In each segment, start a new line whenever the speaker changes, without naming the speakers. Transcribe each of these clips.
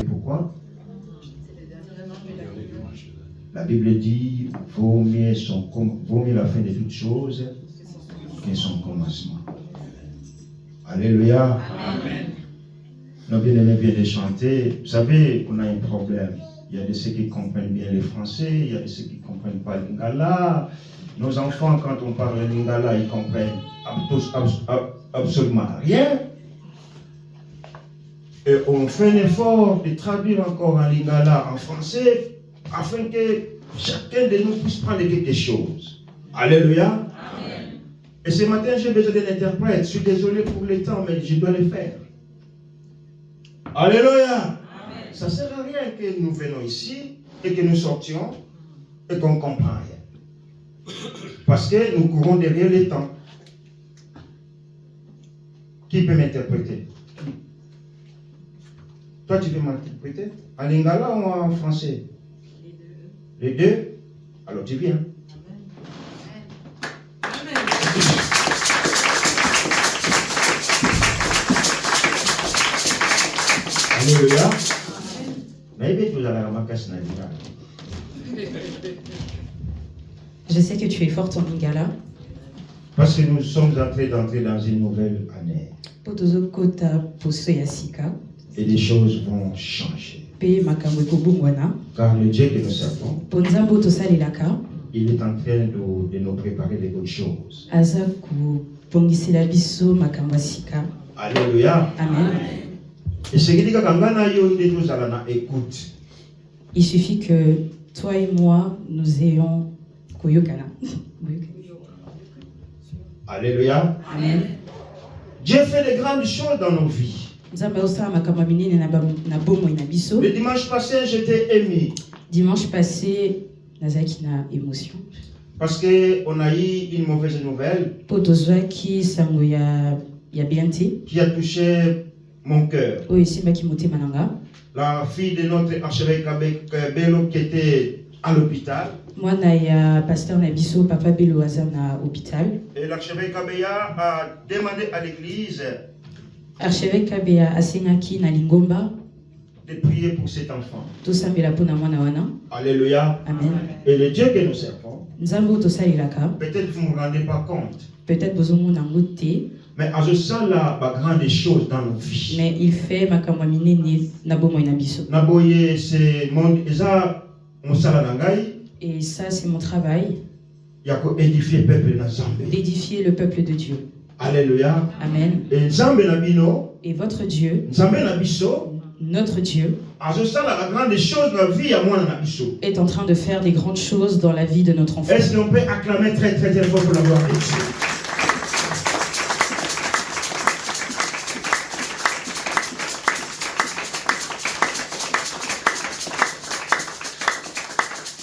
Pourquoi? La Bible dit vaut mieux la fin de toutes choses que son commencement. Alléluia. Amen. Nos bien-aimés viennent de chanter. Vous savez, on a un problème. Il y a de ceux qui comprennent bien le français, il y a de ceux qui ne comprennent pas le lingala. Nos enfants, quand on parle le lingala, ils comprennent absolument rien. Et on fait un effort de traduire encore en lingala en français afin que chacun de nous puisse prendre quelque chose. Alléluia. Amen. Et ce matin, j'ai besoin d'un interprète. Je suis désolé pour le temps, mais je dois le faire. Alléluia. Amen. Ça ne sert à rien que nous venons ici et que nous sortions et qu'on ne comprend rien. Parce que nous courons derrière les temps. Qui peut m'interpréter? Toi, tu veux m'interpréter? En lingala ou en français? Les deux. Les deux? Alors tu viens. Amen. Alléluia. Mais tu as la remarquage dans lingala.
Je sais que tu es forte en lingala.
Parce que nous sommes d'entrer dans une nouvelle année. Et les choses vont changer. Car le Dieu que nous servons, il est en train de nous préparer de bonnes choses. Alléluia.
Amen.
Et ce qui dit que écoute.
Il suffit que toi et moi, nous ayons Koyokana.
Alléluia.
Amen.
Dieu fait de grandes choses dans nos vies. Le dimanche passé, j'étais ému.
Dimanche passé, nazaki na émotion.
Parce qu'on a eu une mauvaise nouvelle qui a touché mon cœur. La fille de notre archevêque Bello qui était à l'hôpital.
Moi, na pasteur Nabiso, papa Bello à l'hôpital.
Et l'archevêque Kabeya a demandé à l'église
Archevêque Kabeya asengaki na lingomba
de prier pour cet enfant.
Alléluia. Amen.
Et le Dieu que nous servons, peut-être vous ne vous rendez pas compte.
Peut-être vous avez
mais à ce sens là, grande chose dans nos vies.
Mais il fait ma kamwamine na bomo inabiso.
Naboye c'est mon eza musala nangai.
Et ça c'est mon travail.
Édifier le peuple na Zambé.
D'édifier le peuple de Dieu.
Alléluia.
Amen.
Et Zambé na bino.
Et votre Dieu.
Zambé na biso.
Notre Dieu
est
en train de faire des grandes choses dans la vie de notre enfant.
Est-ce qu'on peut acclamer très très très fort pour la gloire de Dieu?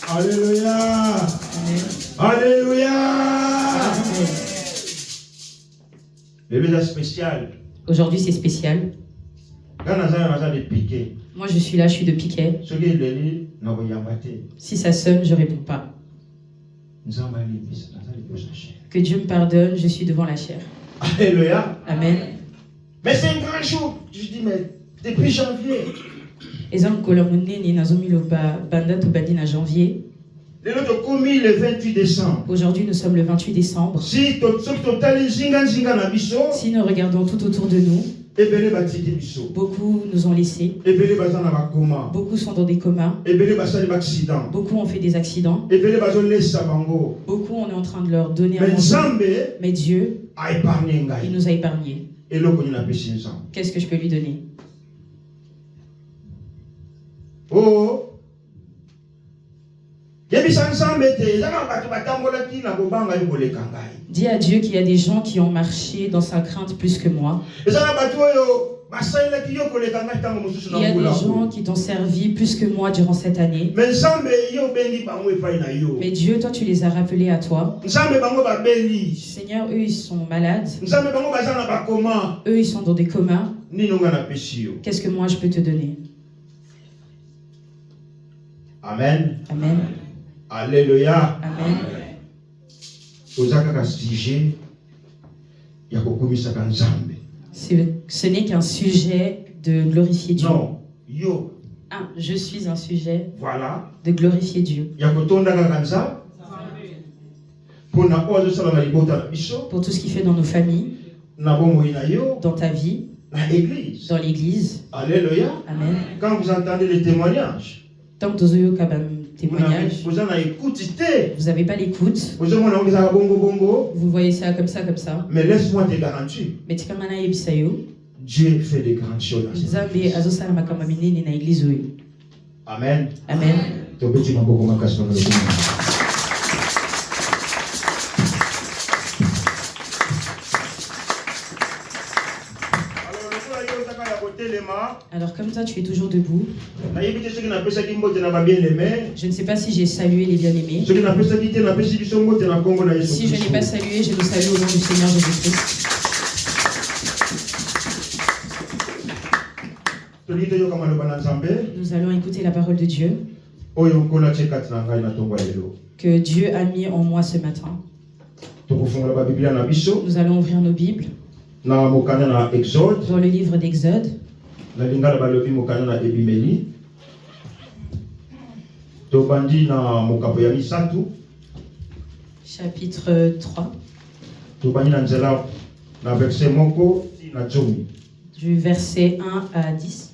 Alléluia. Amen. Alléluia. Amen. Le message spécial.
Aujourd'hui c'est spécial. Moi je suis là, je suis de Piquet. Si ça sonne, je ne réponds pas. Que Dieu me pardonne, je suis devant la chair.
Alléluia.
Amen.
Mais c'est un grand jour. Je dis, mais depuis janvier.
Janvier.
Le 28 décembre.
Aujourd'hui, nous sommes le 28 décembre. Si nous regardons tout autour de nous, beaucoup nous ont laissés. Beaucoup sont dans des comas. Beaucoup ont fait des accidents. Beaucoup on est en train de leur donner un manger. Mais Dieu, il nous a épargnés. Qu'est-ce que je peux lui donner?
Oh!
Dis à Dieu qu'il y a des gens qui ont marché dans sa crainte plus que moi. Il y a des gens qui t'ont servi plus que moi durant cette année. Mais Dieu, toi, tu les as rappelés à toi. Seigneur, eux, ils sont malades. Eux, ils sont dans des comas. Qu'est-ce que moi, je peux te donner?
Amen.
Amen.
Alléluia.
Amen.
Ce
n'est qu'un sujet de glorifier Dieu.
Non, Yo.
Je suis un sujet
Voilà.
de glorifier Dieu. Pour tout ce qu'il fait dans nos familles, dans ta vie, dans l'église.
Alléluia.
Amen.
Quand vous entendez les témoignages, vous
n'avez pas l'écoute. Vous voyez ça comme ça.
Mais laisse-moi te garantir. Dieu fait des grandes choses. Amen.
Amen. Alors comme toi tu es toujours debout, je ne sais pas si j'ai salué les bien-aimés. Si je n'ai pas salué, je le salue au nom du Seigneur Jésus-Christ. Nous allons écouter la parole de Dieu que Dieu a mis en moi ce matin. Nous allons ouvrir nos Bibles dans le livre d'Exode. Chapitre 3. Du verset 1 à 10.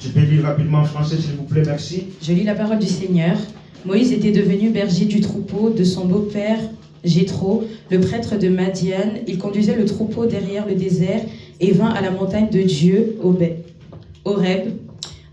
Tu peux lire rapidement en français, s'il vous plaît, merci.
Je lis la parole du Seigneur. Moïse était devenu berger du troupeau de son beau-père Jéthro, le prêtre de Madian. Il conduisait le troupeau derrière le désert et vint à la montagne de Dieu, Horeb.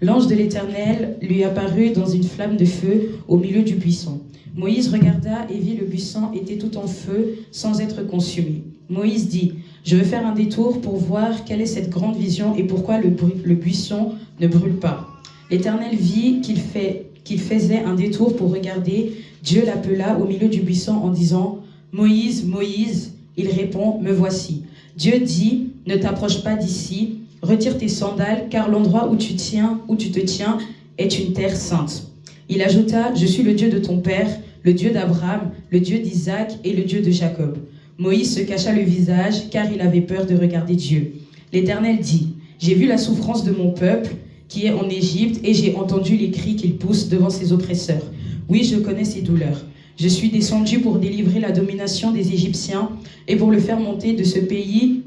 L'ange de l'Éternel lui apparut dans une flamme de feu au milieu du buisson. Moïse regarda et vit le buisson était tout en feu sans être consumé. Moïse dit: je veux faire un détour pour voir quelle est cette grande vision et pourquoi le buisson ne brûle pas. L'Éternel vit qu'il faisait un détour pour regarder. Dieu l'appela au milieu du buisson en disant: Moïse, Moïse. Il répond: me voici. Dieu dit: ne t'approche pas d'ici, retire tes sandales, car l'endroit où tu te tiens est une terre sainte. Il ajouta: je suis le Dieu de ton père, le Dieu d'Abraham, le Dieu d'Isaac et le Dieu de Jacob. Moïse se cacha le visage, car il avait peur de regarder Dieu. L'Éternel dit: j'ai vu la souffrance de mon peuple qui est en Égypte, et j'ai entendu les cris qu'il pousse devant ses oppresseurs. Oui, je connais ses douleurs. Je suis descendu pour délivrer la domination des Égyptiens et pour le faire monter de ce pays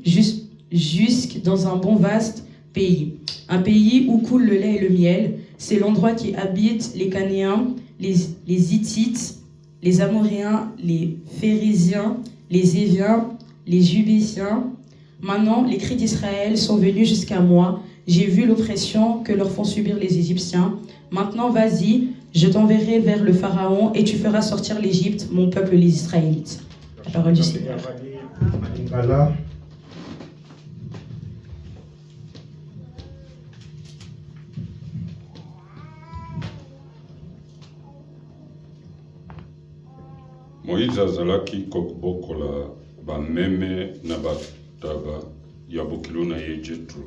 jusque dans un bon vaste pays. Un pays où coule le lait et le miel. C'est l'endroit qui habite les Canéens, les Hittites, les Amoréens, les Phérésiens, les Éviens, les Jubésiens. Maintenant, les cris d'Israël sont venus jusqu'à moi. J'ai vu l'oppression que leur font subir les Égyptiens. Maintenant, vas-y, je t'enverrai vers le Pharaon et tu feras sortir l'Égypte, mon peuple, les Israélites. La parole du Seigneur.
Moïse azalaki kobokola bameme na bataba ya bokilo na ye Jethro,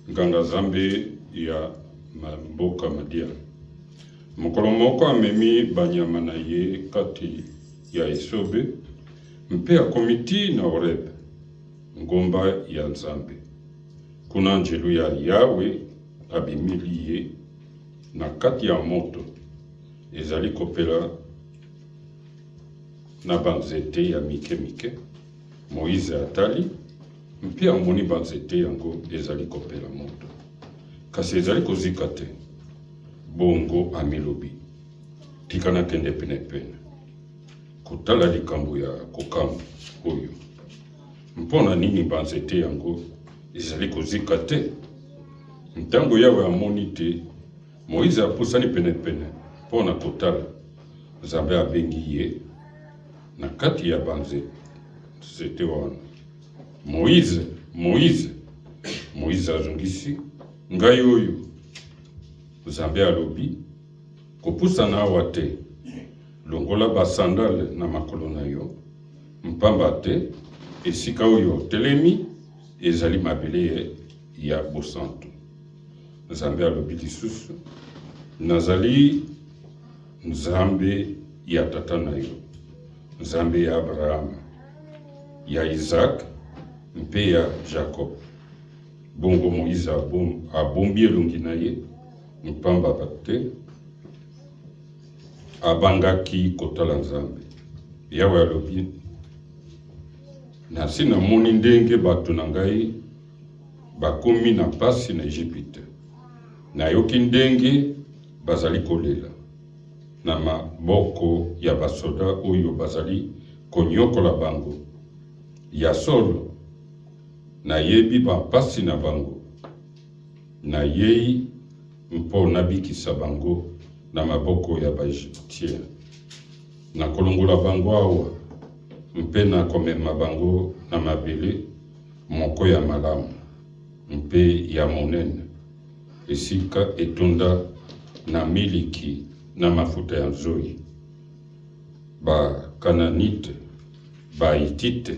nganga zambe ya mboka Madian. Mokolo moko amemi banyama na ye kati ya esobe, mpe akomiti na Horeb, ngomba ya Nzambe. Kuna njelu ya Yawe abimili ye na kati ya moto, ezali kopela na banzete ya mike. Moïse atali, mpe amoni banzete yango ezali kopela moto. Kasi ezali kozika te. Bongo amilobi, tikana kende penepene, kutala likambo ya kokambu oyo. Mpona nini banzete yango ezali kozika te? Ntango Yawe amoni te, Moïse apusani penepene, mpona kotala. Nzambe abengi ye na kati ya banzete wana: Moïse, Moïse. Moïse azongisi: ngai oyo. Nzambe alobi: kopusana awa te, longola basandale na makolo na yo, mpamba te, esika oyo telemi ezali mabele ya bosantu. Nzambe alobi lisusu nazali Nzambe ya tata na yo, Nzambe ya Abraham, ya Isaac mpe ya Jacob. Bongo Moïse abombi elongi na ye mpamba te abangaki kotala Nzambe. Yawe alobi nasi namoni ndenge bato na ngai bakomi na pasi na Egypte, nayoki ndenge bazali kolela na maboko ya basoda oyo bazali konyokola bango. Ya solo nayebi bampasi na bango, nayei mpo nabikisa bango na maboko ya baegyptien. Nakolongola bango awa mpe nakomema bango na mabele moko ya malamu mpe ya monene, esika etunda na miliki na mafuta ya nzoi. Ba Kananite, ba Hitite,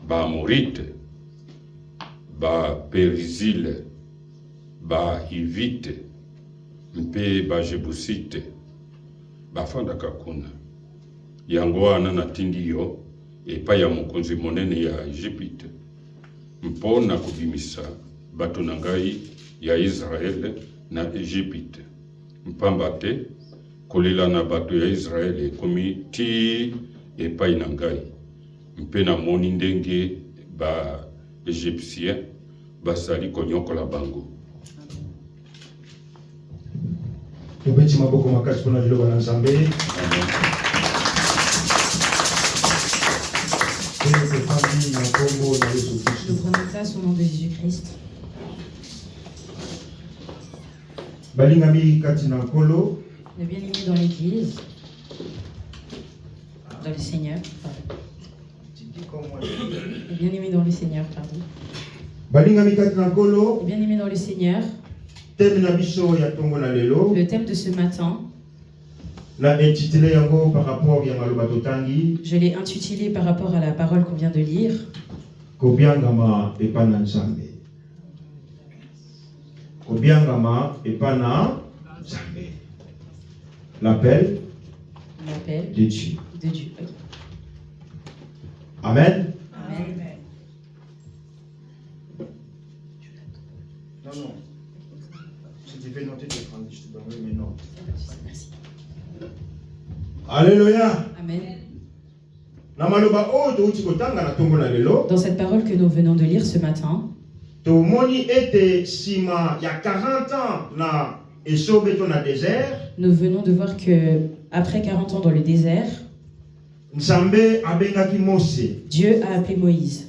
ba Amorite, ba Perizile, ba Hivite mpe ba Jebusite bafandaka kuna. Yango wana natindi yo epai ya mokonzi monene ya Egypte mpo na kobimisa bato na ngai ya Israele na Egypte. Mpamba te kolela na bato ya Israele ekomi ti epai na ngai, mpe namoni ndenge ba Egyptien basali konyokola bango.
Tubeti maboko makasi pona liloba na Nzambe.
Amen.
Nous prenons place au nom de Jésus-Christ.
Balingami katina kolo.
Le bien-aimé dans l'Église, dans le Seigneur, pardon. Le bien-aimé dans le Seigneur, pardon.
Balingami katina kolo.
Le bien-aimé dans le Seigneur.
Le
thème de ce matin, je l'ai intitulé par rapport à la parole qu'on vient de lire.
Kobiangama epana Nzambe. Kobiangama epana Nzambe. L'appel de Dieu.
De Dieu. Okay.
Amen.
Amen.
Non. Je vais noter tes phrases, je te donnerai mes notes.
Merci.
Alléluia.
Amen.
Dans
cette parole que nous venons de lire ce matin,
nous
venons de voir que après 40 ans dans le désert, Dieu a appelé Moïse.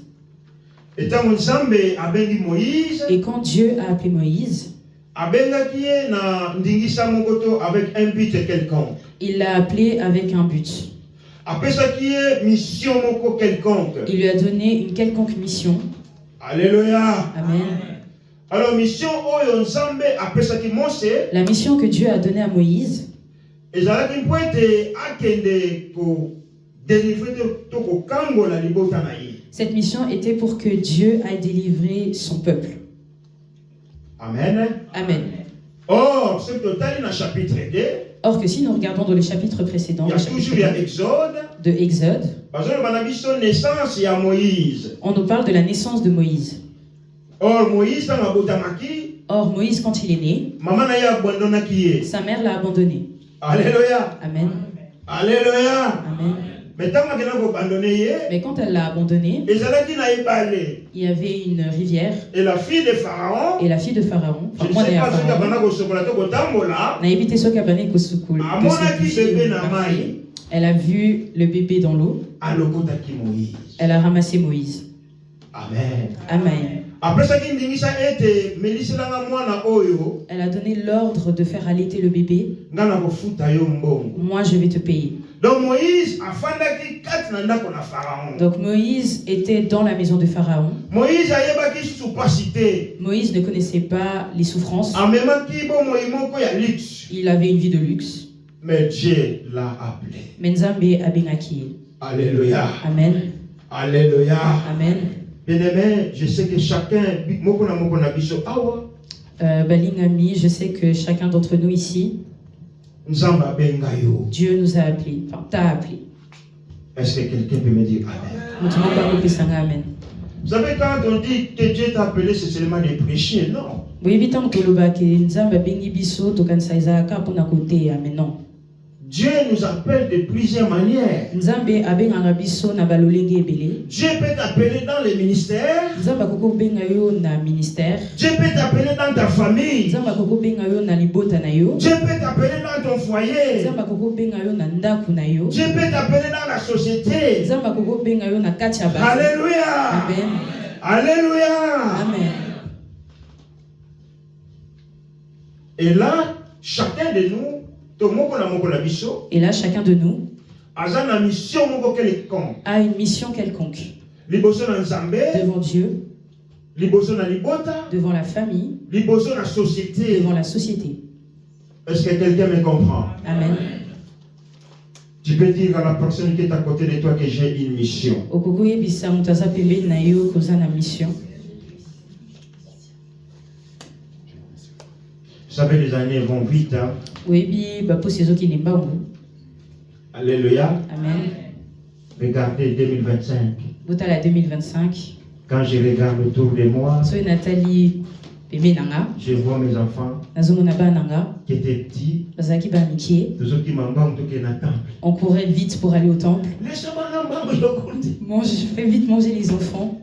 Et quand Dieu a appelé Moïse, il l'a appelé avec un but. Il lui a donné une quelconque mission.
Alléluia.
Amen.
Alors,
la mission que Dieu a donnée à Moïse, cette mission était pour que Dieu aille délivrer son peuple.
Amen.
Amen.
Or, ce total dans chapitre 2.
Or que si nous regardons dans le chapitre précédent,
il y a toujours
de Exode, on nous parle de la naissance de Moïse.
Or, Moïse,
quand il est né, sa mère l'a abandonné.
Alléluia.
Amen.
Alléluia.
Amen.
Mais
quand elle l'a abandonné, il y avait une rivière.
Et la fille de Pharaon.
Elle a vu le bébé dans l'eau. Elle a ramassé Moïse.
Amen.
Amen. Elle a donné l'ordre de faire allaiter le bébé. Moi, je vais te payer. Donc Moïse était dans la maison de Pharaon.
Moïse
ne connaissait pas les souffrances. Il avait une vie de luxe.
Mais Dieu l'a appelé.
Nzambe abengaki.
Alléluia.
Amen.
Alléluia.
Amen.
Bien-aimé, je sais que chacun
Balingami, je sais que chacun d'entre nous ici, Dieu nous a appelés, enfin t'a appelé.
Est-ce que quelqu'un peut me dire Amen?
Amen.
Vous savez, quand on dit que Dieu t'a appelé, c'est seulement de prêcher, non. Dieu nous appelle de plusieurs manières. Dieu peut t'appeler dans les ministères. Dieu peut t'appeler dans ta famille. Dieu peut t'appeler dans ton foyer. Dieu peut t'appeler dans la société. Alléluia.
Amen.
Alléluia.
Amen.
Et là, chacun de nous,
et là, chacun de nous
a une
mission quelconque devant Dieu, devant la famille, devant la société.
Est-ce que quelqu'un me comprend?
Amen.
Tu peux dire à la personne qui est à côté de toi que j'ai une mission. Vous savez, les années vont vite. Hein? Alléluia.
Amen.
Regardez 2025.
2025.
Quand je regarde autour de moi, je vois mes enfants qui étaient petits.
On courait vite pour aller au temple. Je fais vite manger les enfants.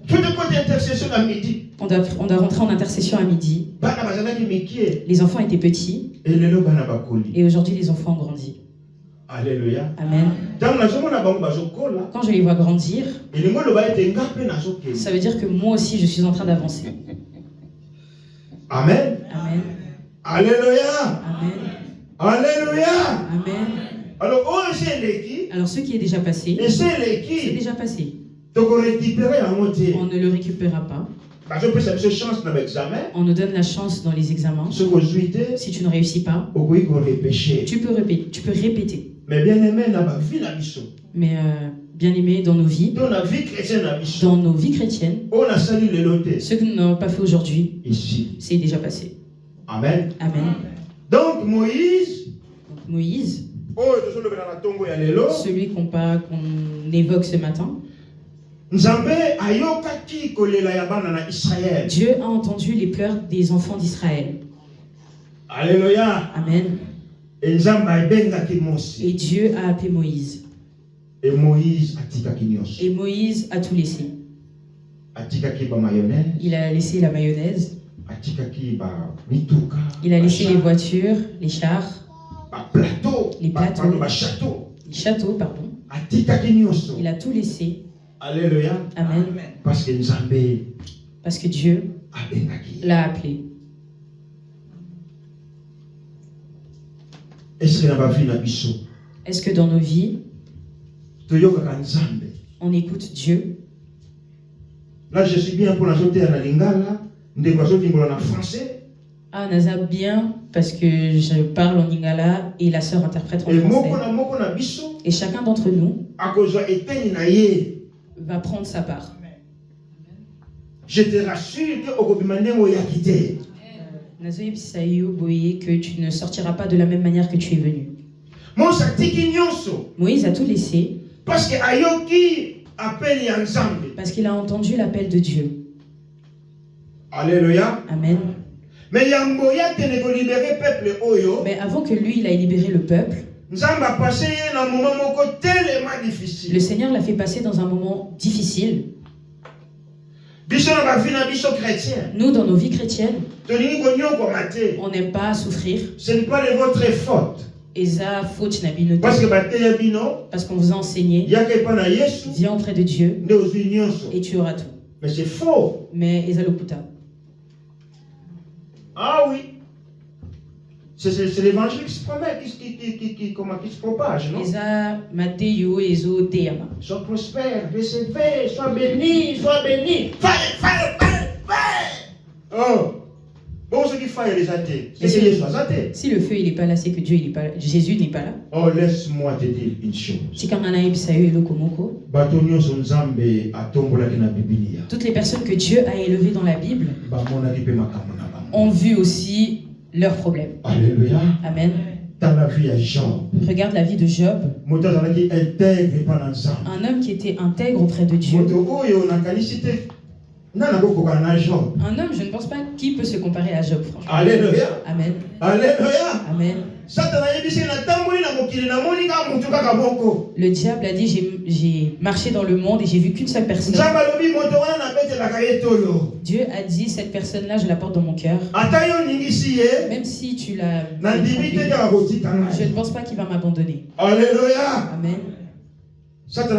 On doit rentrer en intercession à midi. Les enfants étaient petits. Et aujourd'hui, les enfants ont grandi.
Alléluia.
Amen. Quand je les vois grandir, ça veut dire que moi aussi, je suis en train d'avancer.
Amen.
Amen.
Alléluia.
Amen.
Alléluia.
Amen.
Alors
ce qui est déjà passé, c'est déjà passé. On ne le récupérera pas. On nous donne la chance dans les examens. Si tu ne réussis pas, tu peux répéter.
Mais bien aimé,
bien aimé, dans nos vies, chrétiennes, ce que nous n'avons pas fait aujourd'hui, c'est déjà passé.
Amen.
Amen.
Donc Moïse,
celui qu'on évoque ce matin, Dieu a entendu les pleurs des enfants d'Israël.
Alléluia.
Amen. Et Dieu a appelé Moïse.
Et Moïse
a tout laissé. Il a laissé la mayonnaise. Il a laissé les voitures, les chars, les châteaux, pardon. Il a tout laissé.
Alléluia.
Amen. Parce que Dieu l'a appelé. Est-ce que dans nos vies, on écoute Dieu?
Là, je suis bien pour la sauter à la lingala, en français.
Ah, Naza bien, parce que je parle en lingala et la sœur interprète en français. Et chacun d'entre nous va prendre sa part.
Je te rassure
que tu ne sortiras pas de la même manière que tu es venu. Moïse a tout laissé parce qu'il a entendu l'appel de Dieu.
Alléluia.
Amen. Mais avant que lui, il ait libéré le peuple, le Seigneur l'a fait passer dans un moment difficile. Nous, dans nos vies chrétiennes, on n'aime pas souffrir.
Ce n'est pas de votre faute.
Parce qu'on vous a enseigné, viens auprès de Dieu et tu auras tout.
Mais c'est faux.
Mais Ezalokuta.
Ah oui. C'est l'évangile qui se promet, qui se propage, non? Sois prospère, recevez, sois béni, sois béni. Oh. Bon, ce qui
Si le feu il n'est pas là, c'est que Dieu il est pas là. Jésus n'est pas là.
Oh, laisse-moi te dire une chose.
Toutes les personnes que Dieu a élevées dans la Bible ont vu aussi leurs problèmes.
Alléluia.
Amen.
Dans la vie de Job.
Regarde la vie de Job. Un homme qui était intègre auprès de Dieu. Un homme, je ne pense pas qui peut se comparer à Job, franchement.
Alléluia.
Amen.
Alléluia.
Amen. Le diable a dit, j'ai marché dans le monde et j'ai vu qu'une seule personne. Dieu a dit, cette personne-là, je la porte dans mon cœur. Même si tu l'as... Je ne pense pas qu'il va m'abandonner.
Alléluia.
Amen.
Satan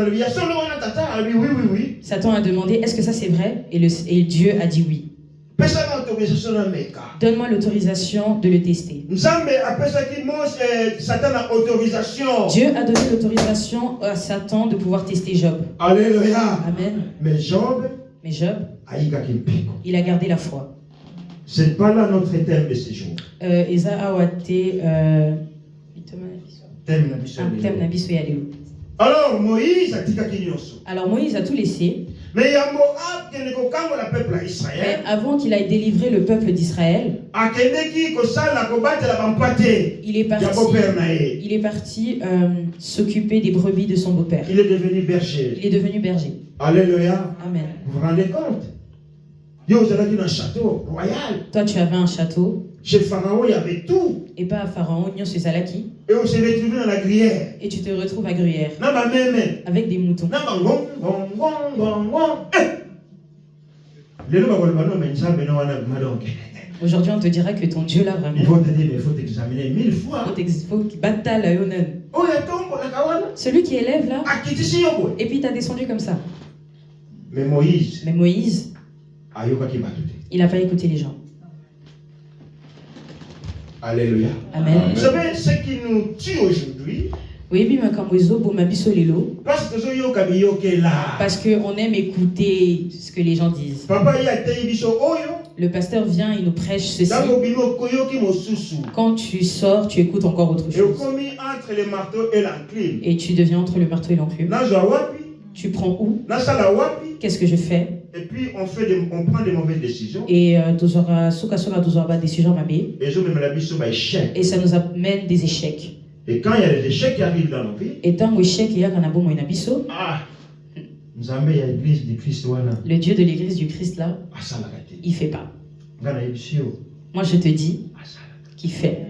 a demandé, est-ce que ça c'est vrai? Et Dieu a dit oui. Donne-moi l'autorisation de le tester. Dieu a donné l'autorisation à Satan de pouvoir tester Job.
Alléluia.
Amen.
Mais Job,
il a gardé la foi.
C'est pas là notre thème de ce jour. Alors Moïse a tout laissé. Mais
avant qu'il aille délivrer le peuple d'Israël, il est parti s'occuper des brebis de son beau-père.
Il est devenu berger. Alléluia.
Amen.
Vous vous rendez compte? Un château royal.
Toi, tu avais un château.
Chez Pharaon, il y avait tout.
Et pas à Pharaon, il y a Zalaki.
Et on s'est retrouvé dans la gruyère.
Et tu te retrouves à Gruyère. Avec des moutons. Aujourd'hui, on te dira que ton Dieu là vraiment.
Ils vont te dire, mais il faut t'examiner 1000 fois.
Celui qui élève là. Et puis tu as descendu comme ça.
Mais Moïse,
il n'a pas écouté les gens.
Alléluia.
Amen.
Vous savez, ce qui nous tue aujourd'hui,
parce qu'on aime écouter ce que les gens disent. Le pasteur vient, il nous prêche ceci. Quand tu sors, tu écoutes encore autre chose. Et tu deviens entre le marteau et l'enclume. Tu prends où? Qu'est-ce que je fais?
Et puis on prend des mauvaises décisions.
Et ça nous amène des échecs.
Et quand il y a des échecs qui arrivent dans nos vies,
le Dieu de l'église du Christ là, il fait pas. Moi je te dis qu'il fait.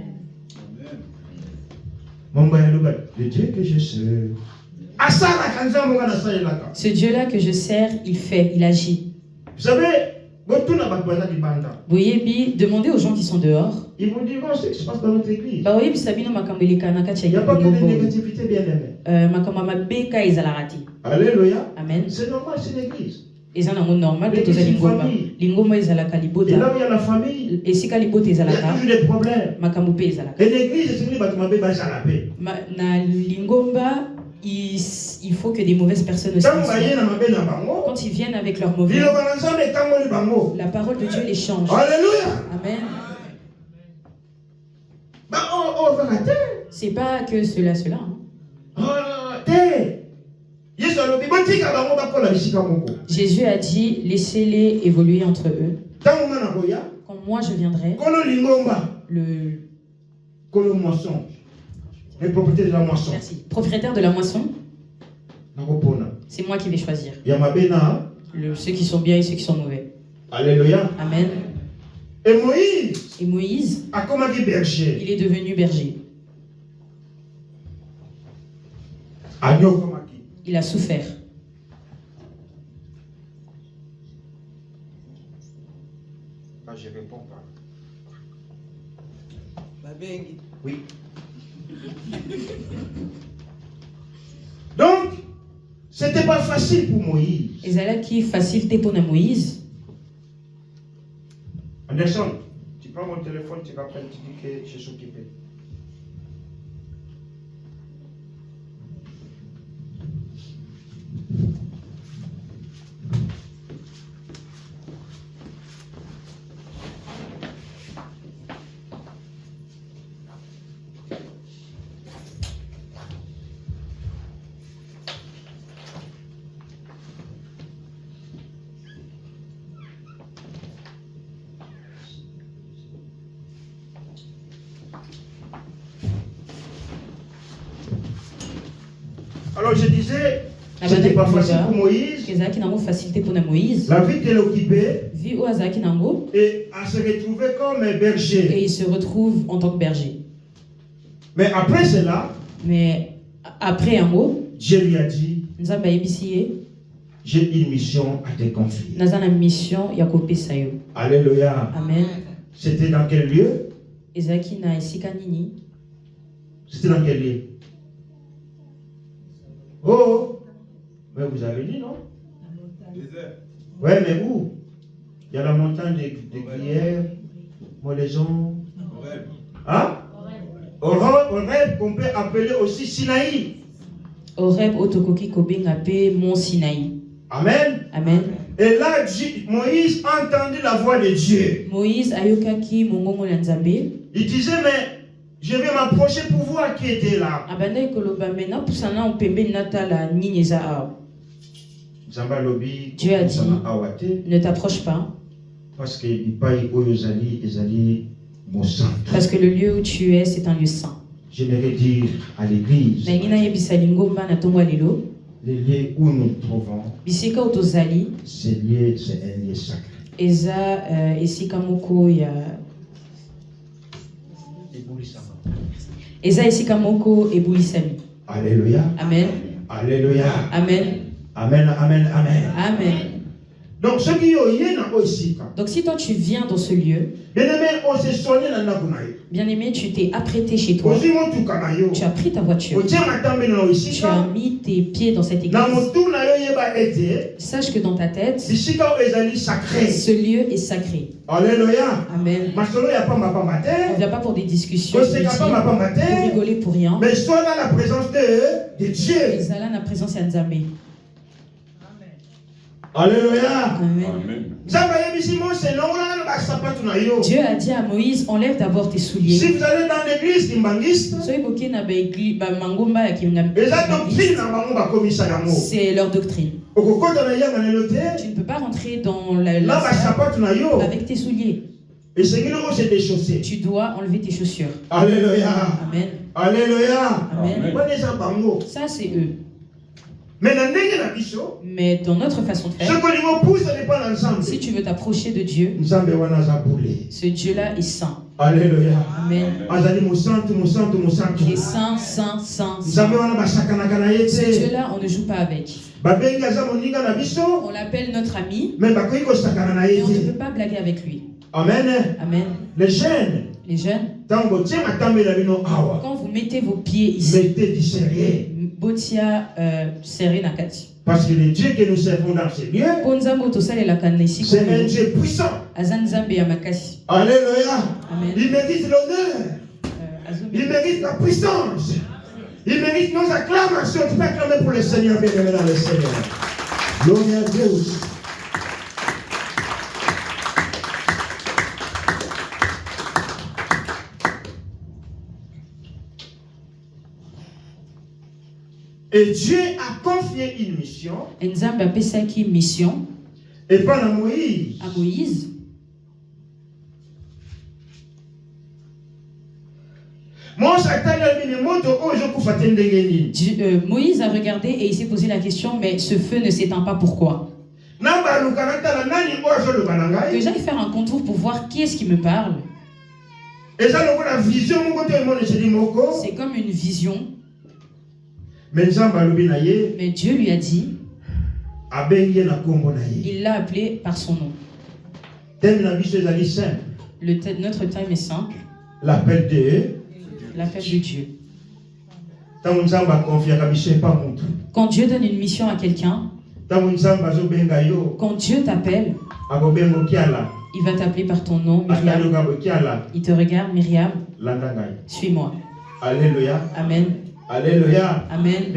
Le Dieu que je sers.
Ce Dieu-là que je sers, il fait, il agit.
Vous savez,
Voyez, demandez aux gens qui sont dehors.
Ils vous diront ce qui se passe dans notre église.
Il n'y
a pas que de négativité, bien aimé. Alléluia.
Amen.
C'est normal, c'est l'église.
Et là où il y a
la famille, il y a toujours des problèmes. Et l'église, c'est
il faut que des mauvaises personnes aussi. Quand ils viennent avec leur mauvais, la parole de Dieu les change.
Alléluia.
Amen. C'est pas que cela. Jésus a dit, laissez-les évoluer entre eux. Quand moi je viendrai,
le propriétaire de la moisson.
Merci. Propriétaire de la moisson. C'est moi qui vais choisir. Ceux qui sont bien et ceux qui sont mauvais.
Alléluia.
Amen.
Et
Moïse
berger.
Il est devenu berger. Il a souffert.
Je réponds pas. Oui. Donc, c'était pas facile pour Moïse.
Ezalaki facilité pour Moïse.
Anderson, tu prends mon téléphone, tu rappelles, tu dis que je suis occupé. Alors je disais, c'était pas facile pour Moïse. La vie qu'elle occupait. Et elle se retrouvait comme berger.
Et il se retrouve en tant que berger.
Mais après cela, Dieu lui a dit, j'ai une mission à te confier. Alléluia.
Amen.
C'était dans quel lieu? C'était dans quel lieu? Oh, mais vous avez dit non? Ouais, mais où? Il y a la montagne de Guerre, Molaison. Hein? Horeb, qu'on peut appeler aussi Sinaï.
Horeb, Otokoki, Kobengapé, Mont Sinaï.
Amen.
Amen.
Et là, Moïse a entendu la voix de Dieu.
Moïse ayokaki mongongo la Nzambe.
Il disait, mais je vais m'approcher pour voir qui était là.
Abanda ekoloba mena pusana opembe natala ninyeza. Dieu a dit, ne t'approche pas.
Parce que
le lieu où tu es, c'est un lieu saint.
J'aimerais dire à l'église, les lieux où nous nous trouvons, c'est un lieu sacré. Alléluia.
Amen.
Alléluia.
Amen.
Amen, amen, amen.
Amen.
Donc,
si toi tu viens dans ce lieu, bien-aimé, tu t'es apprêté chez toi. Tu as pris ta voiture. Tu as mis tes pieds dans cette église. Sache que dans ta tête, ce lieu est sacré.
Alléluia.
Amen. On ne vient pas pour des discussions, pour rigoler pour rien.
Mais sois dans la présence de Dieu. Alléluia.
Amen. Dieu a dit à Moïse, enlève d'abord tes souliers.
Si vous allez dans l'église
c'est leur doctrine. Tu ne peux pas rentrer dans la avec tes souliers. Tu dois enlever tes chaussures.
Alléluia.
Amen.
Alléluia.
Amen. Ça c'est eux. Mais dans notre façon de faire, si tu veux t'approcher de Dieu, ce Dieu-là est saint.
Alléluia.
Amen. Il est saint, saint, saint, saint. Ce Dieu-là, on ne joue pas avec. On l'appelle notre ami, mais on ne peut pas blaguer avec lui.
Amen.
Amen.
Les jeunes,
quand vous mettez vos pieds ici,
mettez du sérieux. Parce que le Dieu que nous servons dans ce lieu, c'est un Dieu puissant. Alléluia.
Amen.
Il mérite l'honneur. Il mérite la puissance. Il mérite nos acclamations. Tu peux acclamer pour le Seigneur, bien-aimé dans le Seigneur. L'honneur à Dieu. Et Dieu a confié une mission. Et pas à Moïse.
À Moïse. Moïse a regardé et il s'est posé la question, mais ce feu ne s'éteint pas, pourquoi? Que j'aille faire un contour pour voir qui est-ce qui me parle. C'est comme une vision. Mais Dieu lui a dit, il l'a appelé par son nom. Notre thème est simple.
L'appel de
Dieu. Quand Dieu donne une mission à quelqu'un, quand Dieu t'appelle, il va t'appeler par ton nom, Myriam. Il te regarde, Myriam, suis-moi.
Alléluia.
Amen.
Alléluia.
Amen.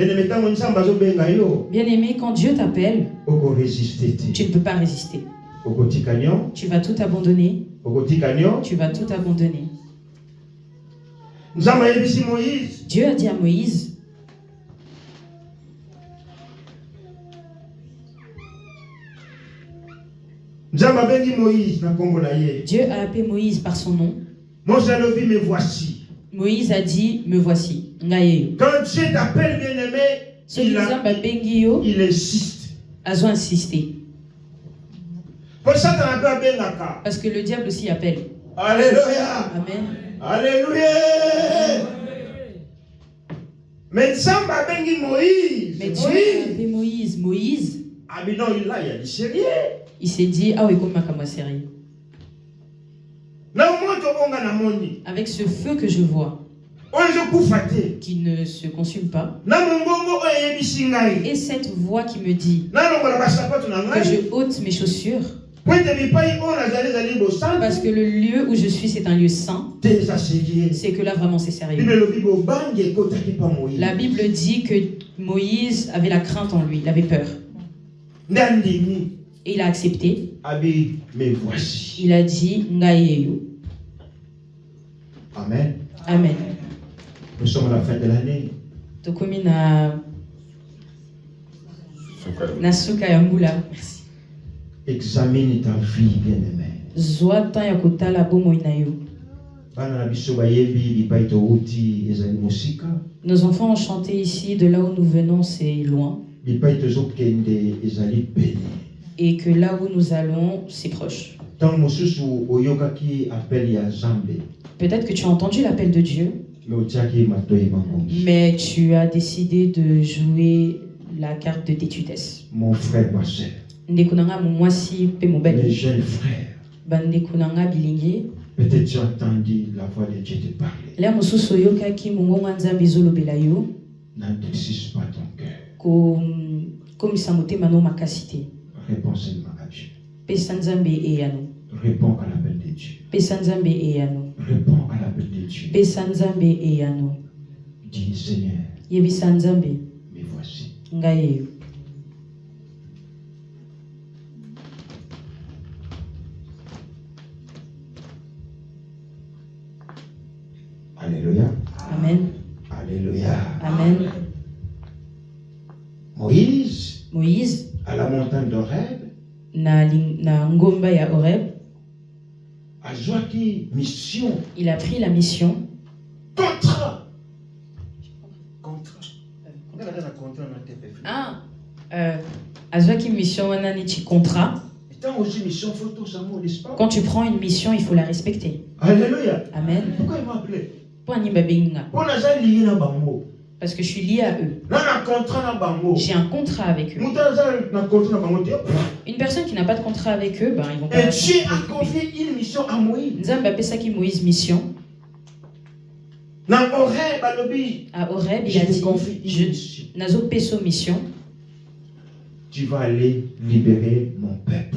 Bien-aimé, quand Dieu t'appelle, tu ne peux pas résister. Tu vas tout abandonner. Tu vas tout abandonner. Dieu a dit à Moïse, Dieu a appelé Moïse par son nom.
Me voici.
Moïse a dit, me voici.
Quand Dieu t'appelle, bien-aimé, il insiste.
Azo insisté.
Parce
que le diable aussi appelle.
Alléluia.
Amen.
Alléluia. Mais Dieu a appelé
Moïse.
Ah mais non, il a dit sérieux.
Il s'est dit, ah oui, comment sérieux. Avec ce feu que je vois, qui ne se consume pas, et cette voix qui me dit que je ôte mes chaussures, parce que le lieu où je suis, c'est un lieu saint, c'est que là vraiment c'est sérieux. La Bible dit que Moïse avait la crainte en lui, il avait peur. Et il a accepté.
Mais voici.
Il a dit Ngayeyo.
Amen.
Amen.
Nous sommes à la fin de l'année.
Tokomi na Suka Yambula. Merci.
Examine ta vie, bien-aimé.
Zoata ya kotala bomo inayo. Nos enfants ont chanté ici, de là où nous venons, c'est loin. Et que là où nous allons, c'est proche. Peut-être que tu as entendu l'appel de Dieu, mais tu as décidé de jouer la carte de tétutesse.
Mon frère, ma soeur,
mes
jeunes frères, peut-être tu as entendu la voix de Dieu te parler. N'endurcis pas ton cœur. Réponds seulement à Dieu. Réponds à l'appel de Dieu. Réponds à l'appel de Dieu. Dis Seigneur, me voici. Alléluia.
Amen.
Alléluia.
Amen.
Moïse, à la montagne d'Horeb,
na ngomba ya Horeb,
mission.
Il a pris la mission.
Contrat.
Azwaki mission wana ni chi contrat. Quand tu prends une mission, il faut la respecter.
Alléluia.
Amen.
Pourquoi il m'a appelé?
Parce que je suis lié à eux. J'ai un contrat avec eux. Une personne qui n'a pas de contrat avec eux, ben, ils vont pas.
Et Dieu a confié une mission à Moïse.
Moïse mission. À Horeb, il a dit, Nazo Peso mission.
Tu vas aller libérer mon peuple.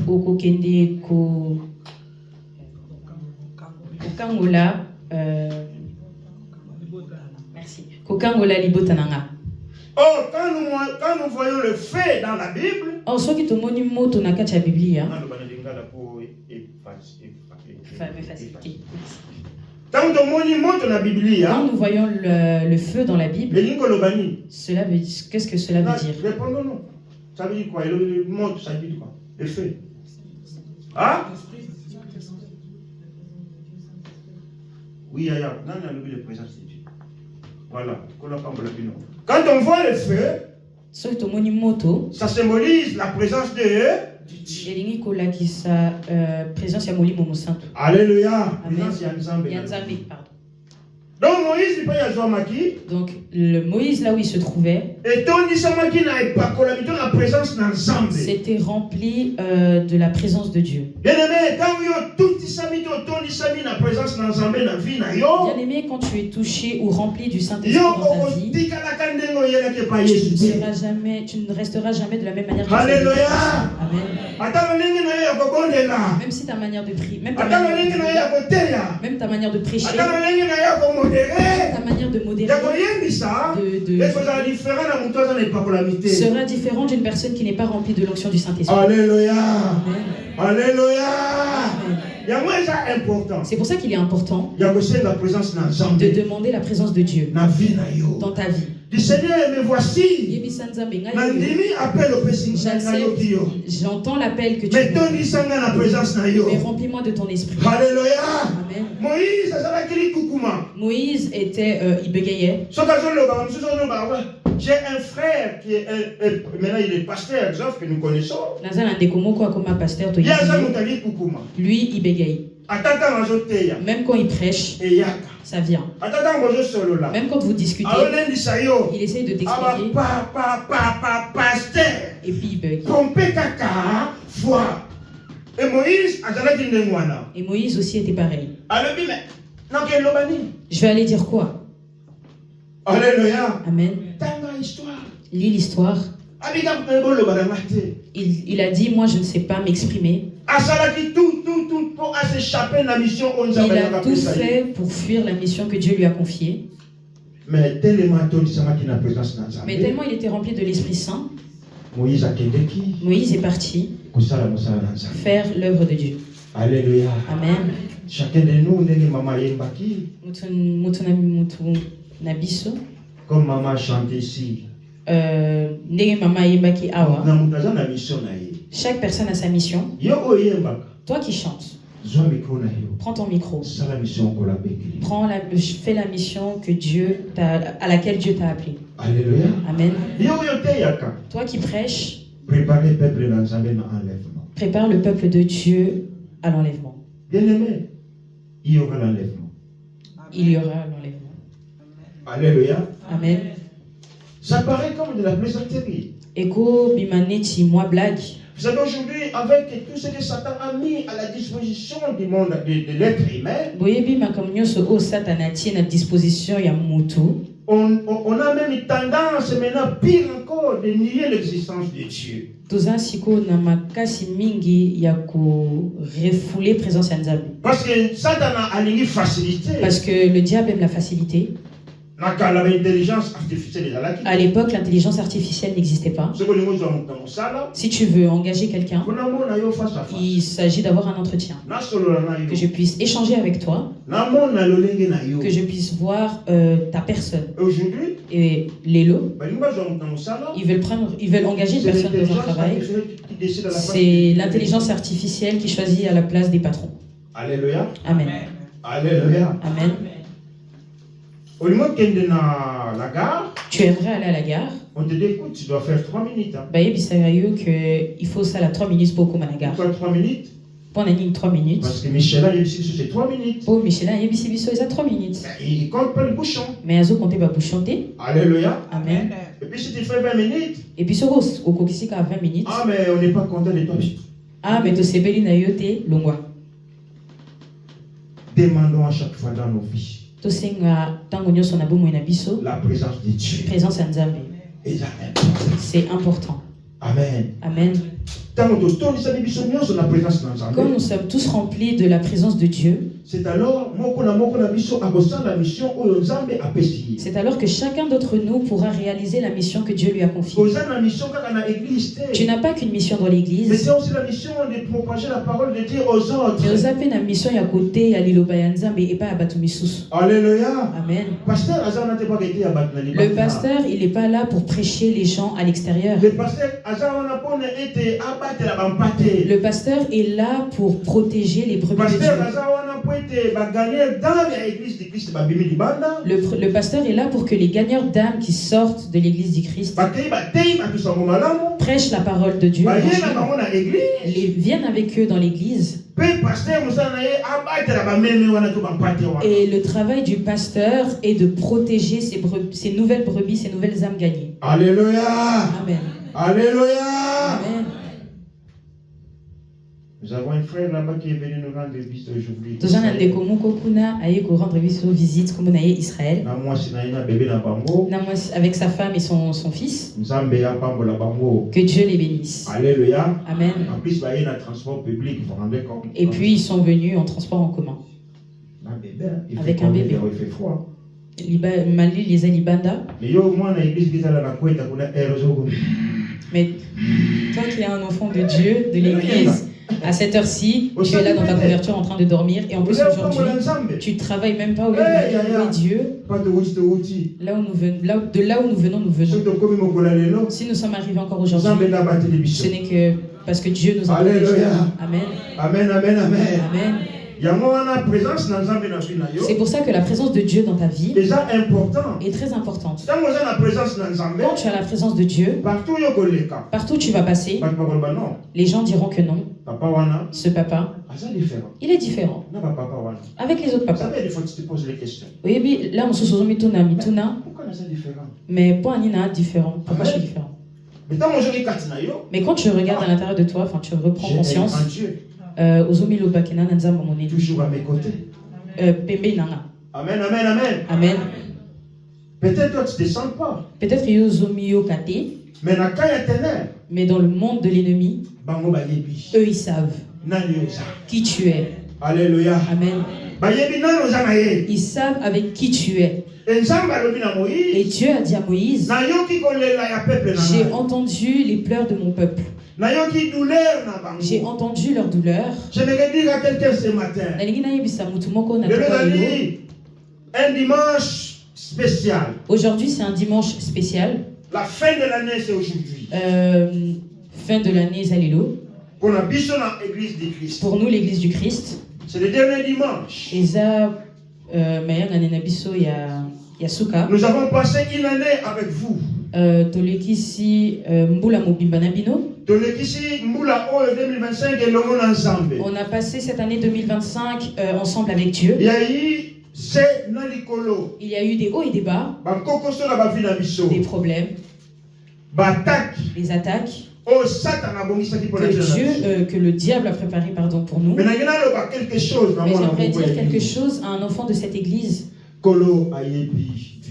Merci. Kokangola libotananga. Oh, quand nous voyons le fait dans la Bible, quand
nous voyons le feu dans la Bible, cela veut dire, qu'est-ce que cela veut dire?
Répondons-nous. Ça veut dire quoi? Le monte, ça veut dire quoi? Le feu. Hein? Oui, ailleurs. Non, non, le présence de Dieu. Voilà. Quand on voit le feu, ça symbolise la présence de Dieu. Alléluia. Donc Moïse, il peut y avoir Maki.
Donc le Moïse, là où il se trouvait, c'était rempli de la présence de Dieu. Bien-aimé, quand tu es touché ou rempli du Saint-Esprit dans ta vie, tu ne resteras jamais de la même manière que tu es.
Alléluia.
Amen. Même si ta manière de prier, même ta manière de prêcher, ta manière de modérer sera différente d'une personne qui n'est pas remplie de l'onction du Saint-Esprit.
Alléluia.
Amen.
Alléluia.
Amen. C'est pour ça qu'il est important de demander la présence de Dieu dans ta vie.
Du Seigneur, me voici.
J'entends l'appel que tu fais. Mais remplis-moi de ton esprit.
Alléluia.
Amen.
Moïse était,
il bégayait.
J'ai un frère qui est maintenant il est pasteur, Joseph, que nous connaissons.
Lui, il bégaye. Même quand il prêche, ça vient. Même quand vous discutez, il essaye de t'expliquer. Et puis il bug. Et Moïse aussi était pareil. Je vais aller dire quoi?
Alléluia.
Amen. Lis l'histoire. Il a dit, moi je ne sais pas m'exprimer. Il a tout fait pour fuir la mission que Dieu lui a confiée.
Mais tellement
il était rempli de l'Esprit Saint. Moïse est parti faire l'œuvre de Dieu.
Alléluia.
Amen.
Chacun de nous, comme maman chante ici.
Chaque personne a sa mission. Toi qui chantes, prends ton micro. Fais la mission que à laquelle Dieu t'a appelé.
Alléluia.
Amen. Toi qui prêches,
prépare le peuple de Dieu
à l'enlèvement.
Bien-aimé, il y aura l'enlèvement.
Il y aura l'enlèvement.
Alléluia.
Amen.
Ça paraît comme de la plaisanterie.
Eko bimaneti moi blague.
Vous savez, aujourd'hui, avec tout ce que Satan a mis à la disposition du monde, de l'être humain, on a même une tendance maintenant, pire encore, de nier l'existence de Dieu. Parce que Satan a une facilité.
Parce que le diable aime la facilité. À l'époque, l'intelligence artificielle n'existait pas. Si tu veux engager quelqu'un, il s'agit d'avoir un entretien. Que je puisse échanger avec toi, que je puisse voir ta personne. Et les lots, ils veulent engager une personne dans un travail. C'est l'intelligence artificielle qui choisit à la place des patrons.
Alléluia.
Amen.
Alléluia.
Amen. Tu aimerais aller à la gare?
On te dit, écoute, tu dois faire 3 minutes. Hein.
Il faut ça la 3 minutes pour aller à la gare.
Pourquoi 3 minutes?
Pour 3 minutes.
Parce que Michelin, c'est 3 minutes.
Pour Michelin, c'est 3 minutes.
Il compte pas le bouchon.
Mais il compte pas le bouchon.
Alléluia.
Amen.
Et puis si tu fais 20 minutes.
Et puis au kokisi ka 20 minutes.
Ah mais on n'est pas content de toi.
Ah mais to sebeli na yote longwa.
Demandons à chaque fois dans nos vies. La présence de Dieu.
C'est important.
Amen.
Amen. Quand nous sommes tous remplis de la présence de Dieu, c'est alors que chacun d'entre nous pourra réaliser la mission que Dieu lui a confiée. Tu n'as pas qu'une mission dans l'église,
mais c'est aussi la mission de propager la parole de Dieu aux autres. Alléluia.
Amen.
Le
pasteur, il n'est pas là pour prêcher les gens à l'extérieur. Le pasteur est là pour protéger les brebis de Dieu. Le pasteur est là pour que les gagneurs d'âmes qui sortent de l'église du Christ prêchent la parole de Dieu, viennent avec eux dans l'église. Et le travail du pasteur est de protéger ces nouvelles brebis, ces nouvelles âmes gagnées.
Alléluia.
Amen.
Alléluia.
Amen.
Nous avons un frère là-bas qui est venu nous rendre visite aujourd'hui. Avec
sa femme et son fils.
Que
Dieu les bénisse.
Alléluia.
Amen.
En plus, il y a un transport public.
Et puis ils sont venus en transport en commun. Avec un bébé.
Il fait froid.
Mais toi qui es un enfant de Dieu, de l'église, à cette heure-ci, tu es là dans ta couverture en train de dormir. Et en plus aujourd'hui, tu ne travailles même pas au lieu de louer Dieu. De là où nous venons, nous venons. Si nous sommes arrivés encore aujourd'hui, ce n'est que parce que Dieu nous a protégés. Amen.
Amen, amen, amen.
Amen. C'est pour ça que la présence de Dieu dans ta vie est très importante. Quand tu as la présence de Dieu, partout où tu vas passer, les gens diront que non. Ce papa, il est différent avec les autres papas. Oui, mais là, on se souvient mituna. Mais pour Anina, différent. Pourquoi je suis différent? Mais quand tu regardes à l'intérieur de toi, enfin, tu reprends conscience.
Toujours à mes côtés. Amen, amen, amen.
Amen.
Peut-être toi tu ne te sens pas.
Peut-être mais dans le monde de l'ennemi, eux ils savent qui tu es.
Alléluia.
Amen. Ils savent avec qui tu es. Et Dieu a dit à Moïse, j'ai entendu les pleurs de mon peuple. J'ai entendu leur douleur.
J'aimerais dire à quelqu'un ce matin, un dimanche spécial.
Aujourd'hui c'est un dimanche spécial.
La fin de l'année c'est aujourd'hui.
Fin de l'année Zalilo.
Pour
nous l'église du Christ.
C'est le dernier dimanche. Nous avons passé une année avec vous.
On a passé cette année 2025 ensemble avec Dieu.
Il y a eu
des hauts et des bas, des problèmes, des attaques que le diable a préparé pour nous. Mais j'aimerais dire quelque chose à un enfant de cette église.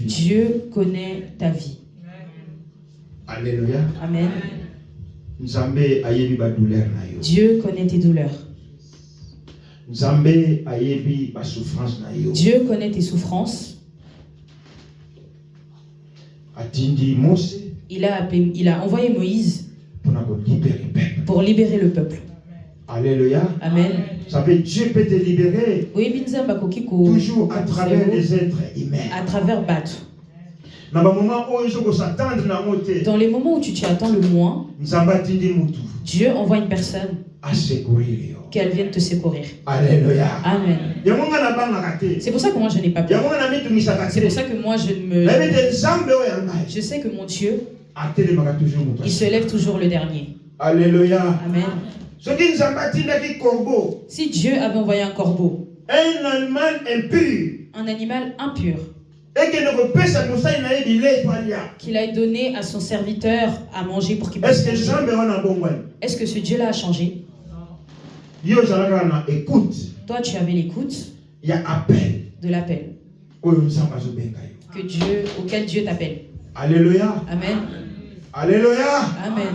Dieu connaît ta vie.
Alléluia.
Amen. Dieu connaît tes douleurs. Dieu connaît tes souffrances. Il a envoyé Moïse pour libérer le peuple.
Alléluia.
Amen.
Ça veut dire Dieu peut te libérer toujours à travers les êtres humains.
À travers Bat. Dans les moments où tu t'y attends le moins, Dieu envoie une personne qu'elle vienne te secourir.
Alléluia.
Amen. C'est pour ça que moi je n'ai pas peur. C'est pour ça que moi je sais que mon Dieu, il se lève toujours le dernier.
Alléluia.
Amen. Si Dieu avait envoyé un corbeau, un animal impur, qu'il a donné à son serviteur à manger pour qu'il puisse manger, est-ce que ce Dieu-là a changé? Toi, tu avais l'écoute de l'appel auquel Dieu t'appelle.
Alléluia.
Amen.
Alléluia.
Amen.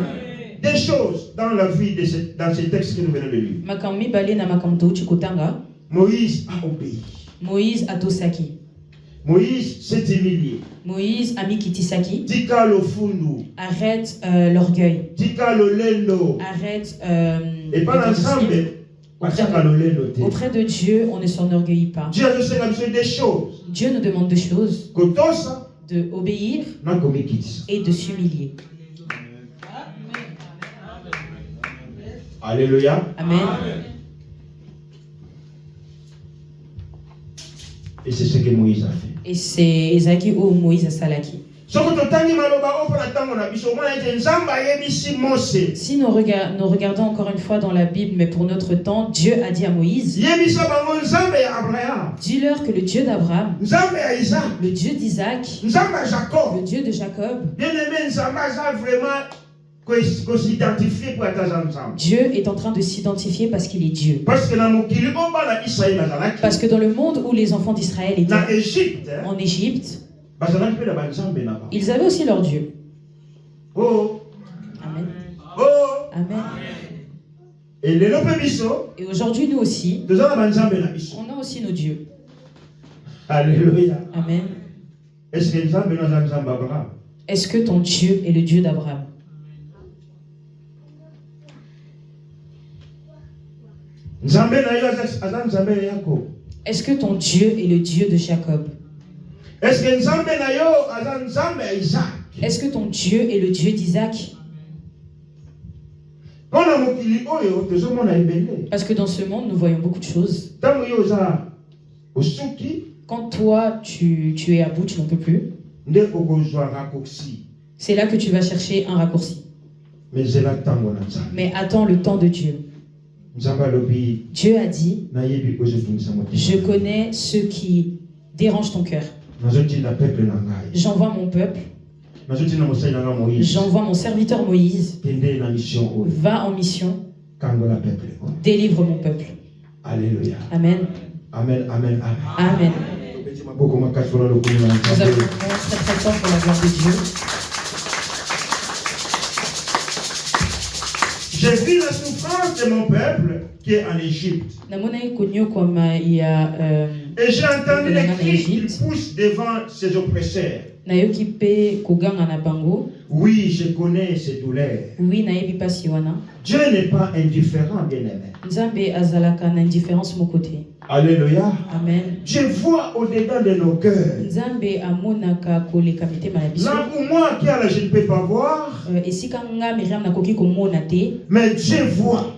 Des choses dans la vie dans ces textes que nous venons de lire. Moïse a obéi.
Moïse a tosaki.
Moïse s'est humilié.
Moïse a mis kitisaki.
Tika lo fundu.
Arrête l'orgueil.
Tika lo lendo.
Arrête.
Et pas l'ensemble.
Auprès de Dieu, on ne s'enorgueillit pas.
Dieu nous demande des choses.
Dieu nous demande des choses. De obéir et de s'humilier.
Alléluia.
Amen.
Et c'est ce que Moïse a fait.
Et c'est Ezaki ou Moïse a salaki. Si nous regardons encore une fois dans la Bible, mais pour notre temps, Dieu a dit à Moïse, dis-leur que le Dieu d'Abraham, le Dieu d'Isaac, le Dieu de Jacob, Dieu est en train de s'identifier parce qu'il est Dieu. Parce que dans le monde où les enfants d'Israël étaient, en Égypte, ils avaient aussi leur Dieu.
Oh.
Amen.
Oh.
Amen.
Et
aujourd'hui, nous aussi, on a aussi nos dieux.
Alléluia.
Amen.
Est-ce
que ton Dieu est le Dieu d'Abraham? Est-ce que ton Dieu est le Dieu de Jacob? Est-ce que ton Dieu est le Dieu d'Isaac? Parce que dans ce monde, nous voyons beaucoup de choses. Quand toi, tu es à bout, tu n'en peux plus, c'est là que tu vas chercher un raccourci. Mais attends le temps de Dieu. Dieu a dit, je connais ceux qui dérangent ton cœur. J'envoie mon peuple. J'envoie mon serviteur Moïse. Va en mission. Délivre mon peuple.
Alléluia.
Amen.
Amen, amen, amen.
Amen. Nous allons très très fort pour la gloire de Dieu.
J'ai vu la souffrance de mon peuple qui est en Égypte. Et j'ai entendu les cris qu'il pousse devant ses oppresseurs. Oui, je connais ses douleurs. Dieu n'est pas indifférent, bien-aimé. Alléluia.
Amen.
Dieu voit au-dedans de nos cœurs. Là où moi, je ne peux pas voir, mais Dieu voit.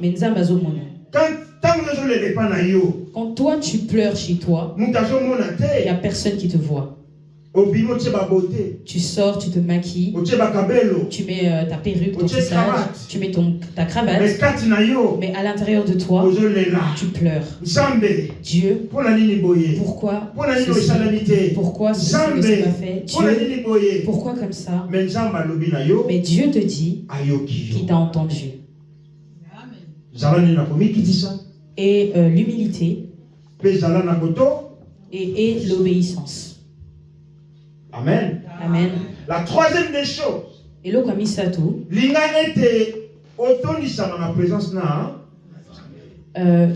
Quand toi tu pleures chez toi, il n'y a personne qui te voit. Tu sors, tu te maquilles, tu mets ta perruque, ton tissage, tu mets ta cravate, mais à l'intérieur de toi, tu pleures. Dieu, pourquoi ceci? Pourquoi ceci ne m'a fait? Dieu, pourquoi comme ça? Mais Dieu te dit qu'il t'a entendu. Et l'humilité et l'obéissance.
Amen.
Amen.
La troisième des choses,
et l'eau comme ça tout,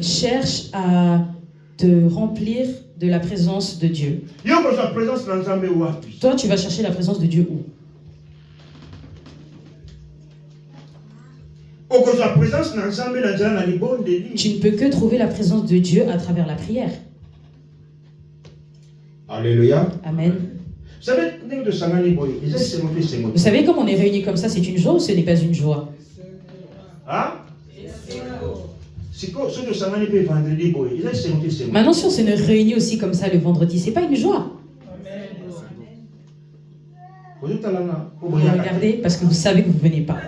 cherche à te remplir de la présence de Dieu. Toi, tu vas chercher la présence de Dieu où? Tu ne peux que trouver la présence de Dieu à travers la prière.
Alléluia.
Amen. Vous savez comme on est réunis comme ça, c'est une joie ou ce n'est pas une joie?
Hein?
Maintenant, si on se réunit aussi comme ça le vendredi, c'est pas une joie. Vous regardez parce que vous savez que vous ne venez pas.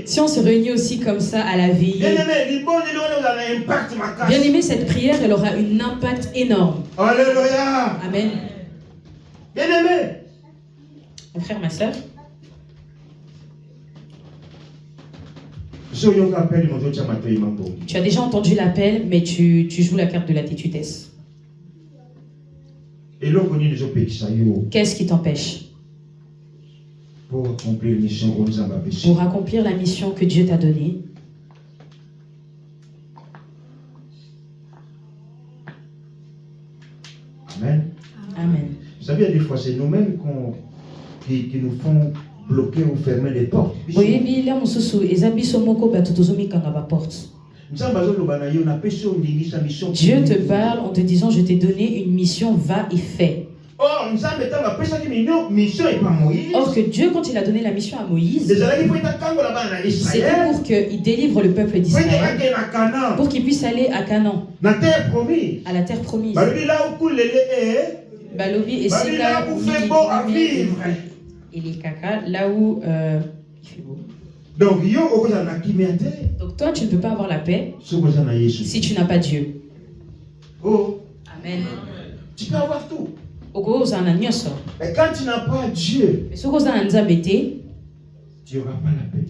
Si on se réunit aussi comme ça à la veillée, bien aimé, cette prière, elle aura un impact énorme.
Alléluia.
Amen.
Bien aimé,
mon frère, ma soeur, tu as déjà entendu l'appel, mais tu joues la carte de la têtudesse. Qu'est-ce qui t'empêche?
Pour
accomplir la mission que Dieu t'a donnée.
Amen.
Amen.
Vous savez, des fois, c'est nous-mêmes qui nous font bloquer ou fermer les portes.
Dieu te parle en te disant, je t'ai donné une mission, va et fais. Or que Dieu, quand il a donné la mission à Moïse, c'était pour qu'il délivre le peuple d'Israël, pour qu'il puisse aller à Canaan, à la terre promise. Balobi et c'est là où il est caca, là où il fait beau.
Donc
toi, tu ne peux pas avoir la paix si tu n'as pas Dieu.
Oh.
Amen.
Tu peux avoir tout.
Mais
quand tu n'as pas Dieu,
tu n'auras pas la paix.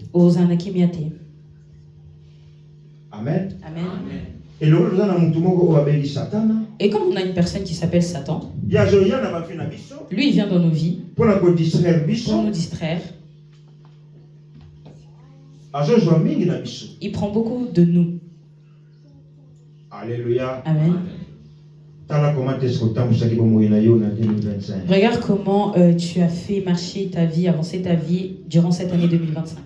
Amen.
Amen. Et comme on a une personne qui s'appelle Satan, lui il vient dans nos vies pour nous distraire. Il prend beaucoup de nous.
Alléluia.
Amen. Regarde comment tu as fait marcher ta vie, avancer ta vie durant cette année 2025.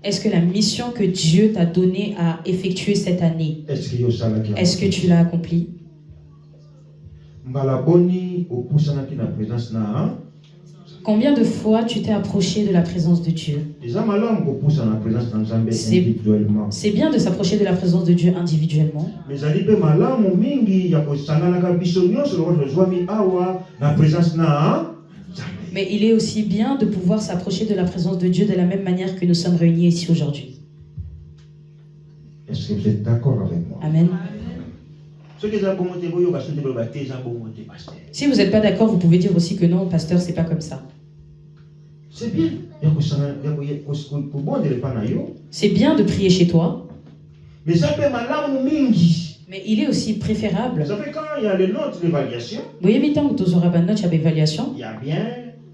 Est-ce que la mission que Dieu t'a donnée à effectuer cette année, est-ce que tu l'as accomplie? Combien de fois tu t'es approché de la présence de Dieu? C'est bien de s'approcher de la présence de Dieu individuellement. Mais il est aussi bien de pouvoir s'approcher de la présence de Dieu de la même manière que nous sommes réunis ici aujourd'hui.
Est-ce que vous êtes d'accord avec moi?
Amen. Si vous n'êtes pas d'accord, vous pouvez dire aussi que non, pasteur, c'est pas comme ça.
C'est bien.
C'est bien de prier chez toi. Mais il est aussi préférable.
Vous savez, quand il y a les notes d'évaluation,
il y a évaluation.
Il y a bien.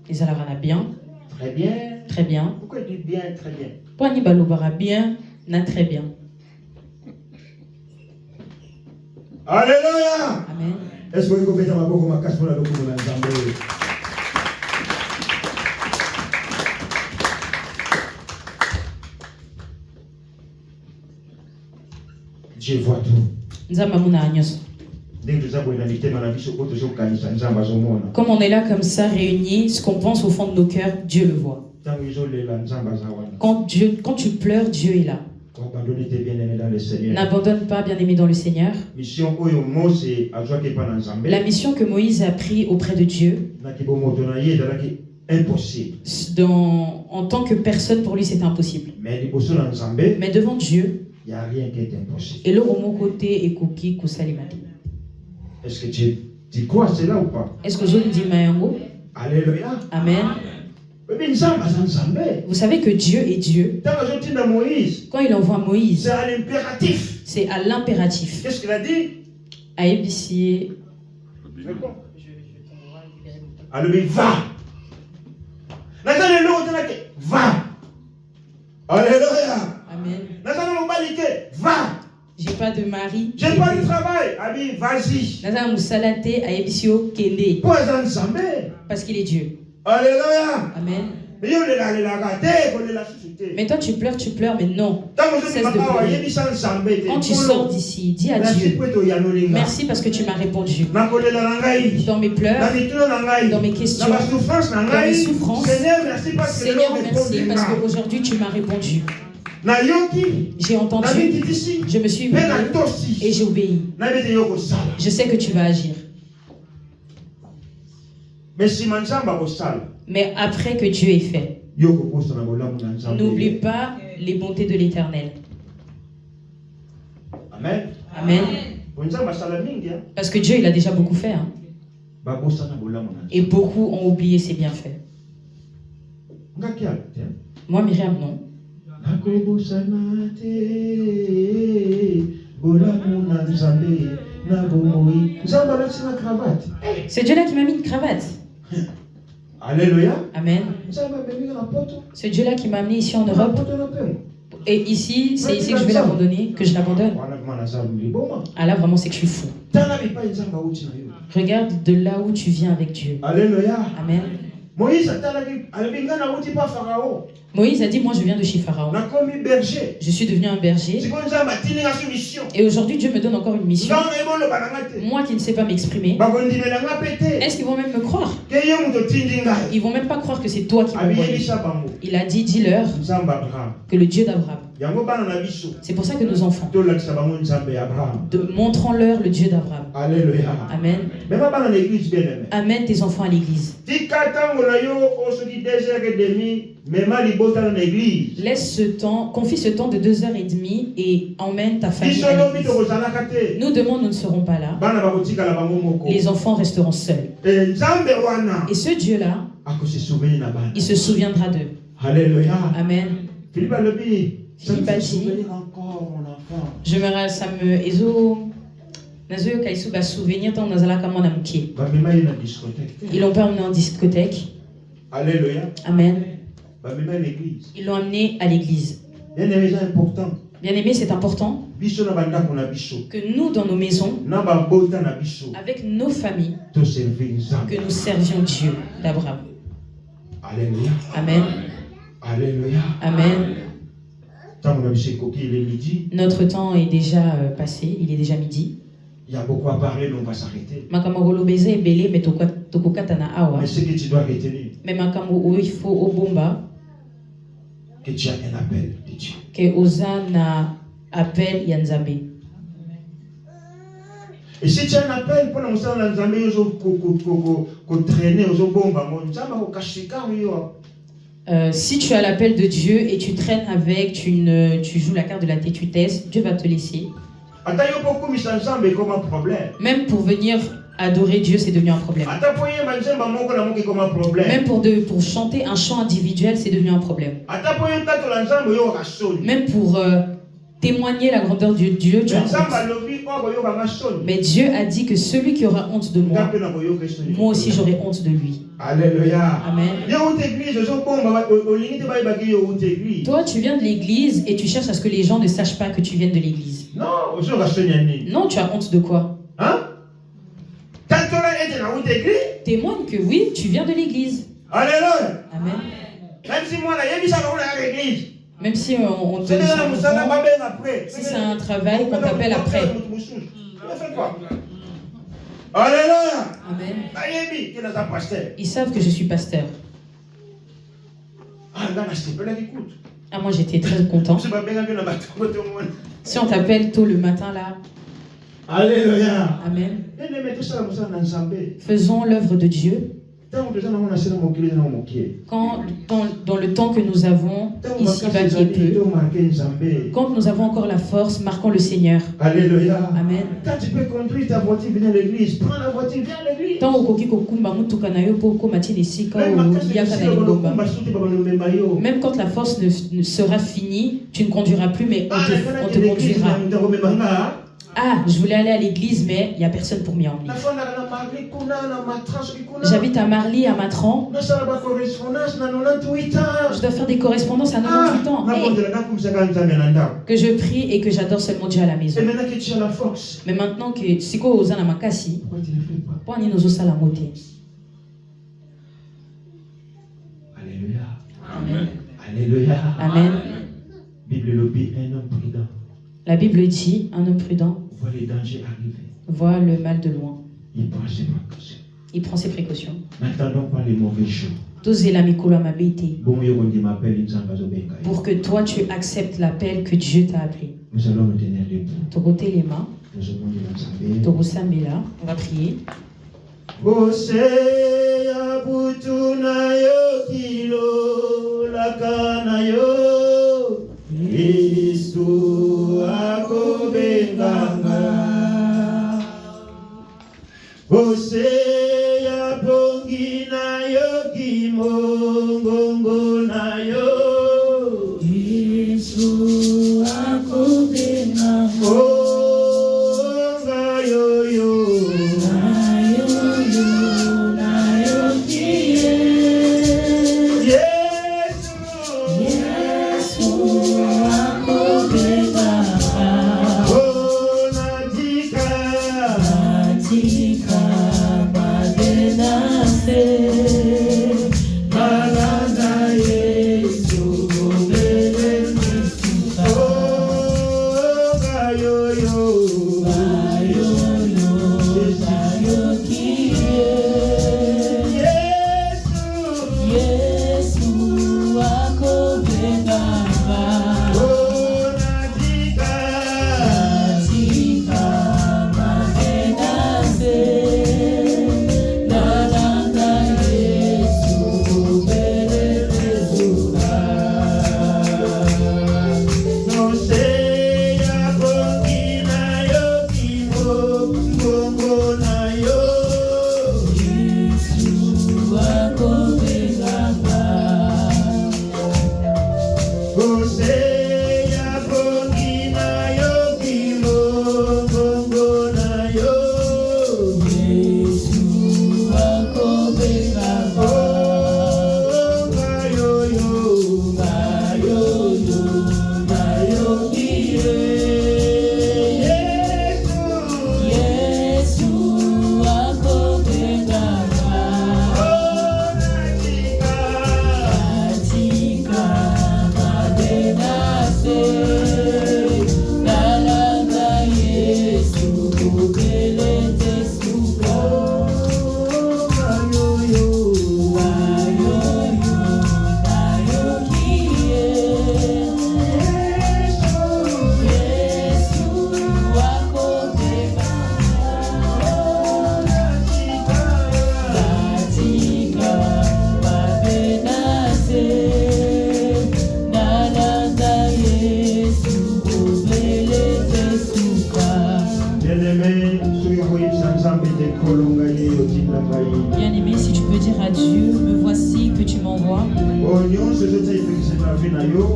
Les alara bien.
Très bien.
Très bien.
Pourquoi il dit bien, très bien?
Pourquoi ni balobara bien, na très bien.
Alléluia.
Amen.
Est-ce que vous pouvez dire ma beaucoup ma casse pour la beaucoup de l'ensemble? Dieu voit tout.
Comme on est là comme ça, réunis, ce qu'on pense au fond de nos cœurs, Dieu le voit. Quand tu pleures, Dieu est là. N'abandonne pas, bien-aimé dans le Seigneur. La mission que Moïse a prise auprès de Dieu, en tant que personne, pour lui, c'était impossible. Mais devant Dieu,
il n'y a rien qui est impossible.
Et le mon côté est cookie kusalimadi.
Est-ce que tu crois cela ou pas?
Est-ce que je dis mayango?
Alléluia.
Amen. Vous savez que Dieu est Dieu. Quand il envoie Moïse,
c'est à l'impératif.
C'est à l'impératif.
Qu'est-ce qu'il a dit?
À ébicier.
Alléluia. Va. Va. Alléluia.
Amen.
Va.
J'ai pas de mari.
J'ai pas de travail. Abi, vas-y.
Parce qu'il est Dieu.
Alléluia.
Amen. Mais toi tu pleures, mais non. Cesse de pleurer. Quand tu sors d'ici, dis à Dieu, merci parce que tu m'as répondu. Dans mes pleurs, dans mes questions, dans mes souffrances, Seigneur, merci parce qu'aujourd'hui tu m'as répondu. J'ai entendu, je me suis éveillé et j'ai obéi. Je sais que tu vas agir. Mais après que Dieu ait fait, n'oublie pas les bontés de l'Éternel.
Amen.
Amen. Parce que Dieu, il a déjà beaucoup fait. Hein. Et beaucoup ont oublié ses bienfaits. Moi, Myriam, non. C'est Dieu-là qui m'a mis une cravate.
Alléluia.
Amen. C'est Dieu-là qui m'a amené ici en Europe. Et ici, c'est ici que je vais l'abandonner, que je l'abandonne. Ah là, vraiment, c'est que je suis fou. Regarde de là où tu viens avec Dieu.
Alléluia.
Amen. Moïse a dit, moi je viens de chez Pharaon. Je suis devenu un berger. Et aujourd'hui Dieu me donne encore une mission. Moi qui ne sais pas m'exprimer. Est-ce qu'ils vont même me croire? Ils vont même pas croire que c'est toi qui m'as envoyé. Il a dit, dis-leur que le Dieu d'Abraham. C'est pour ça que nos enfants, montrons-leur le Dieu d'Abraham.
Alléluia.
Amen. Amène tes enfants à l'église. Laisse ce temps, confie ce temps de 2h30 et emmène ta famille à l'église. Nous demain, nous ne serons pas là. Les enfants resteront seuls. Et ce Dieu-là, il se souviendra d'eux.
Alléluia.
Amen.
Philippe a dit,
ça me ça me souvenir tant ils l'ont pas emmené en discothèque.
Alléluia.
Amen.
Ils
l'ont amené à l'église. Bien-aimé, c'est important que nous, dans nos maisons, avec nos familles, que nous servions Dieu d'Abraham.
Alléluia.
Amen.
Alléluia.
Amen. Notre temps est déjà passé, il est déjà midi.
Il y a beaucoup à parler, mais on va s'arrêter.
Mais
ce que tu dois retenir, que tu as un appel de Dieu. Et si tu as un appel pour nous traîner
si tu as l'appel de Dieu et tu traînes avec, tu joues la carte de la têtudesse, Dieu va te laisser. Même pour venir adorer Dieu, c'est devenu un problème. Même pour chanter un chant individuel, c'est devenu un problème. Même pour témoigner la grandeur de Dieu, tu as honte. Mais Dieu a dit que celui qui aura honte de moi, moi aussi j'aurai honte de lui.
Alléluia.
Amen. Toi, tu viens de l'église et tu cherches à ce que les gens ne sachent pas que tu viens de l'église. Non, tu as honte de quoi? Témoigne que oui, tu viens de l'église.
Alléluia.
Amen.
Même si
on te dit si c'est un travail qu'on t'appelle après.
Alléluia.
Amen. Ils savent que je suis pasteur. Ah, moi j'étais très content. Si on t'appelle tôt le matin là.
Alléluia.
Amen. Faisons l'œuvre de Dieu. Quand, dans le temps que nous avons ici-bas qui est peu, quand nous avons encore la force, marquons le Seigneur.
Alléluia.
Amen.
Quand tu peux conduire ta voiture, viens à l'église. Prends la voiture, viens à l'église. Même quand la force ne sera finie, tu ne conduiras plus, mais on te conduira. Ah, je voulais aller à l'église, mais il n'y a personne pour m'y emmener. J'habite à Marly, à Matran. Je dois faire des correspondances à 98 ans. Que je prie et que j'adore seulement Dieu à la maison. Mais maintenant que Siko Ozana Makasi, pourquoi nous osons la montée? Alléluia.
Amen.
Alléluia.
Amen.
Bible lobby, un homme prudent.
La Bible dit, un homme prudent
voit les dangers arriver.
Voit le mal de loin.
Il prend ses précautions.
Il prend ses précautions.
N'attendons pas les mauvais jours.
Pour que toi tu acceptes l'appel que Dieu t'a appelé.
Nous allons nous tenir debout.
Togoter les mains. On va prier.
Oseya pongi na yo kimongongo na yo Yesu akobenga onga yo yo na yo yo na yo kiye Yesu akobenga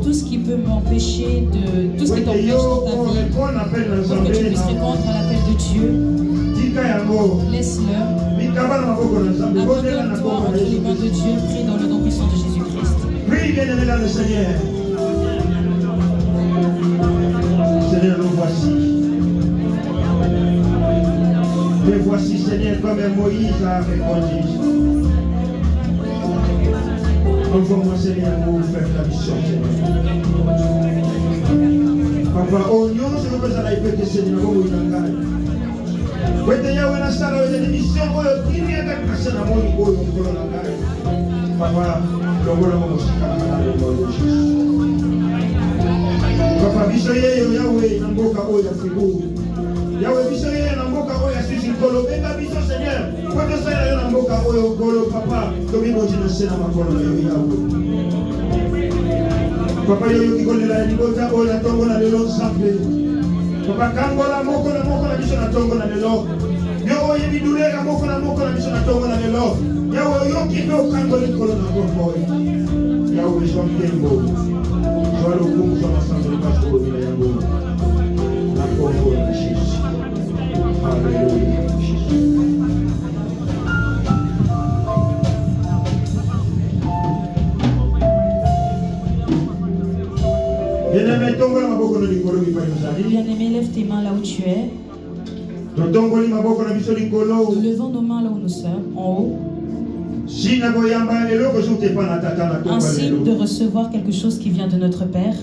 Tout ce qui peut m'empêcher de... Tout ce qui t'empêche dans ta vie, pour que tu puisses répondre à l'appel de Dieu, laisse-le. Abandonne-toi entre les mains de Dieu, prie dans le nom puissant de Jésus-Christ.
Prie, bien-aimé dans le Seigneur. Seigneur, nous voici. Te voici, Seigneur, comme Moïse a répondu. Envoie-moi, Seigneur, pour faire ta mission, Seigneur. Papa, au nom de ce que vous allez faire, Seigneur, vous vous engagez. Vous êtes là, vous êtes là, vous êtes mission, vous êtes prié, vous êtes passé dans mon niveau, vous êtes là. Papa, le rôle de mon chicane, dans le nom de Jésus. Papa, bisoye, Yahweh, Namboka, Oya, Fibu. Yahweh, bisoye, Namboka, Oya, Susi, Kolo, Beka, biso, Seigneur. Quand tu sais, Namboka, Oya, Kolo, Papa, comme il m'a dit, c'est dans ma colonne, Yahweh. Papa, yo qui connaît la libota, Oya, Tongo, la Lelo, Sample. Papa, Kangola, Moko, la biso, la Tongo, la Lelo. Yo, Oya, Bidule, la Moko, la biso, la Tongo, la Lelo. Yahweh, yo qui veut Kango, la colonne, Yahweh, Jean Tembo. Sois le coup, sois l'ensemble de pasteur de Yahweh. La Congo de Jésus. Alléluia.
Bien-aimé, lève tes mains là où tu es. Nous levons nos mains là où nous sommes, en haut. Un signe de recevoir quelque chose qui vient de notre Père.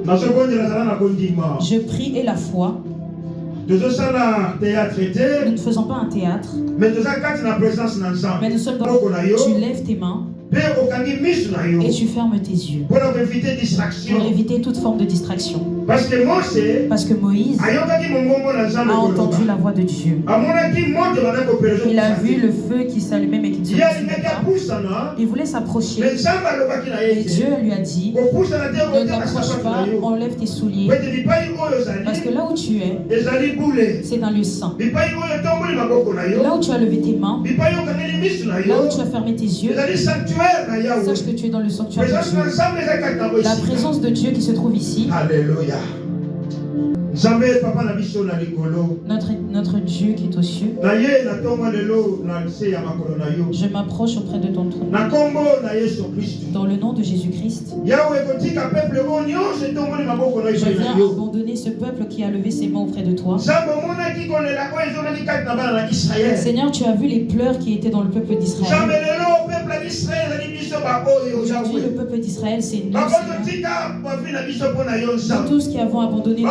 Je prie et la foi. Nous ne faisons pas un théâtre. Mais nous sommes dans... Tu lèves tes mains. Et tu fermes tes yeux pour éviter toute forme de distraction. Parce que Moïse a entendu la voix de Dieu. Il a vu le feu qui s'allumait mais qui ne se consumait pas. Il voulait s'approcher. Et Dieu lui a dit, ne t'approche pas, enlève tes souliers. Parce que là où tu es, c'est un lieu saint. Là où tu as levé tes mains, là où tu as fermé tes yeux, sache que tu es dans le sanctuaire de Dieu. La présence de Dieu qui se trouve ici.
Alléluia.
Notre Dieu qui est aux cieux. Je m'approche auprès de ton trône. Dans le nom de Jésus-Christ. Je viens abandonner ce peuple qui a levé ses mains auprès de toi. Seigneur, tu as vu les pleurs qui étaient dans le peuple d'Israël. Aujourd'hui, le peuple d'Israël, c'est nous. Nous tous qui avons abandonné nos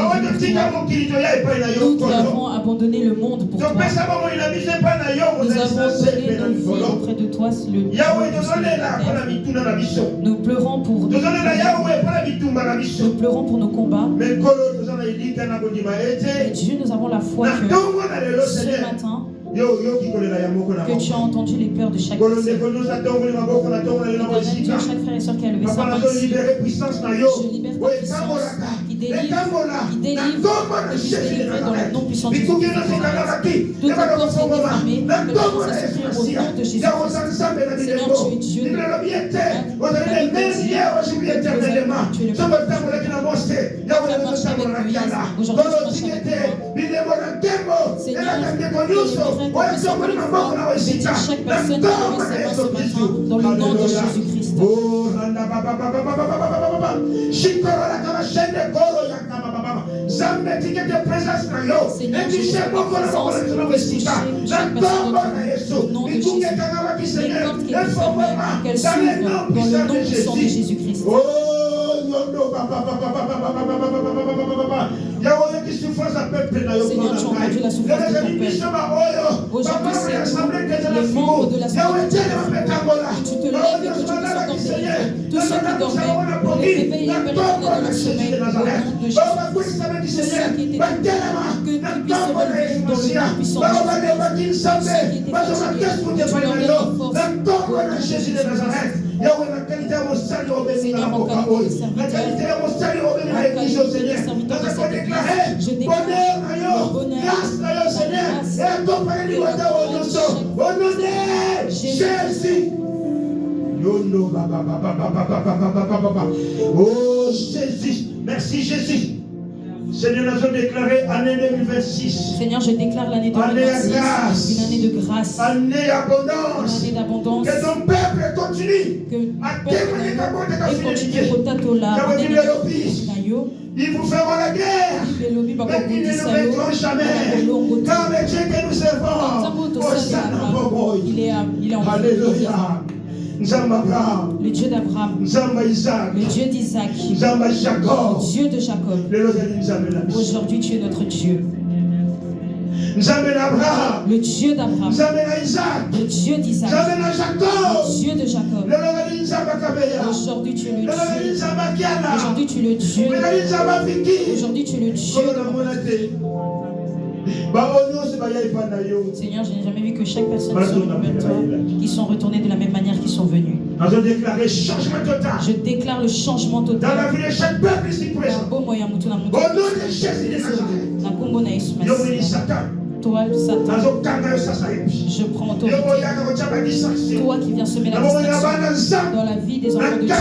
vies pour toi. Nous qui avons abandonné le monde pour toi. Nous avons donné nos vies auprès de toi. Nous pleurons pour nous. Nous pleurons pour nos combats. Mais Dieu, nous avons la foi que ce matin, que tu as entendu les pleurs de chaque personne. Dieu, chaque frère et soeur qui a levé sa main ici. Je libère ta puissance qui délivre, que je suis délivré dans le nom puissant de Jésus. Toute la porte est défermée, que tu puisses souffrir au nom de Jésus. Seigneur, tu es Dieu. Tu es le Seigneur, chaque personne qui a levé ses mains ce matin dans le nom de Jésus-Christ. Seigneur, tu es ta présence que chaque personne au nom de Jésus. Les portes qui étaient fermées, qu'elles s'ouvrent dans le nom puissant de Jésus-Christ. Seigneur, tu as entendu la souffrance de ton peuple. Aujourd'hui, c'est les membres de l'Assemblée de Dieu. Que tu te lèves et que tu puisses encore délivrer tous ceux qui dormaient pour les réveiller et les ramener dans leur sommeil au nom de Jésus. Tous ceux qui étaient que tu puisses se relever dans le nom puissant de Jésus. Tous ceux qui étaient fatigués, que tu leur donnes la force au nom de Jésus de Nazareth. Seigneur, en qualité de serviteur, de cette église, je déclare le bonheur, la grâce et la Jésus.
Oh Jésus, merci Jésus. Seigneur, nous avons déclaré année 2026.
Seigneur, je déclare l'année 2026 une année de grâce,
année d'abondance.
une année d'abondance.
Que ton peuple continue à témoigner d'amour de ta fidélité. Ils vous feront la guerre, mais ils ne nous vaincront jamais. Car le Dieu que nous servons,
il est en
Alléluia.
Le Dieu d'Abraham, le Dieu d'Isaac, le Dieu de Jacob. Aujourd'hui, tu es notre Dieu. Le Dieu d'Abraham, le Dieu d'Isaac, le Dieu de Jacob. Aujourd'hui, tu es le Dieu. Aujourd'hui, tu es le Dieu. Aujourd'hui, tu es le Dieu. Seigneur, je n'ai jamais vu que chaque personne soit comme toi, qui sont retournés de la même manière qu'ils sont venus. Je déclare le changement total.
Dans la vie de chaque peuple ici présent. Au nom de Jésus de Nazareth.
Toi, Satan, je prends autorité. Toi qui viens semer la distraction dans la vie des enfants de Dieu,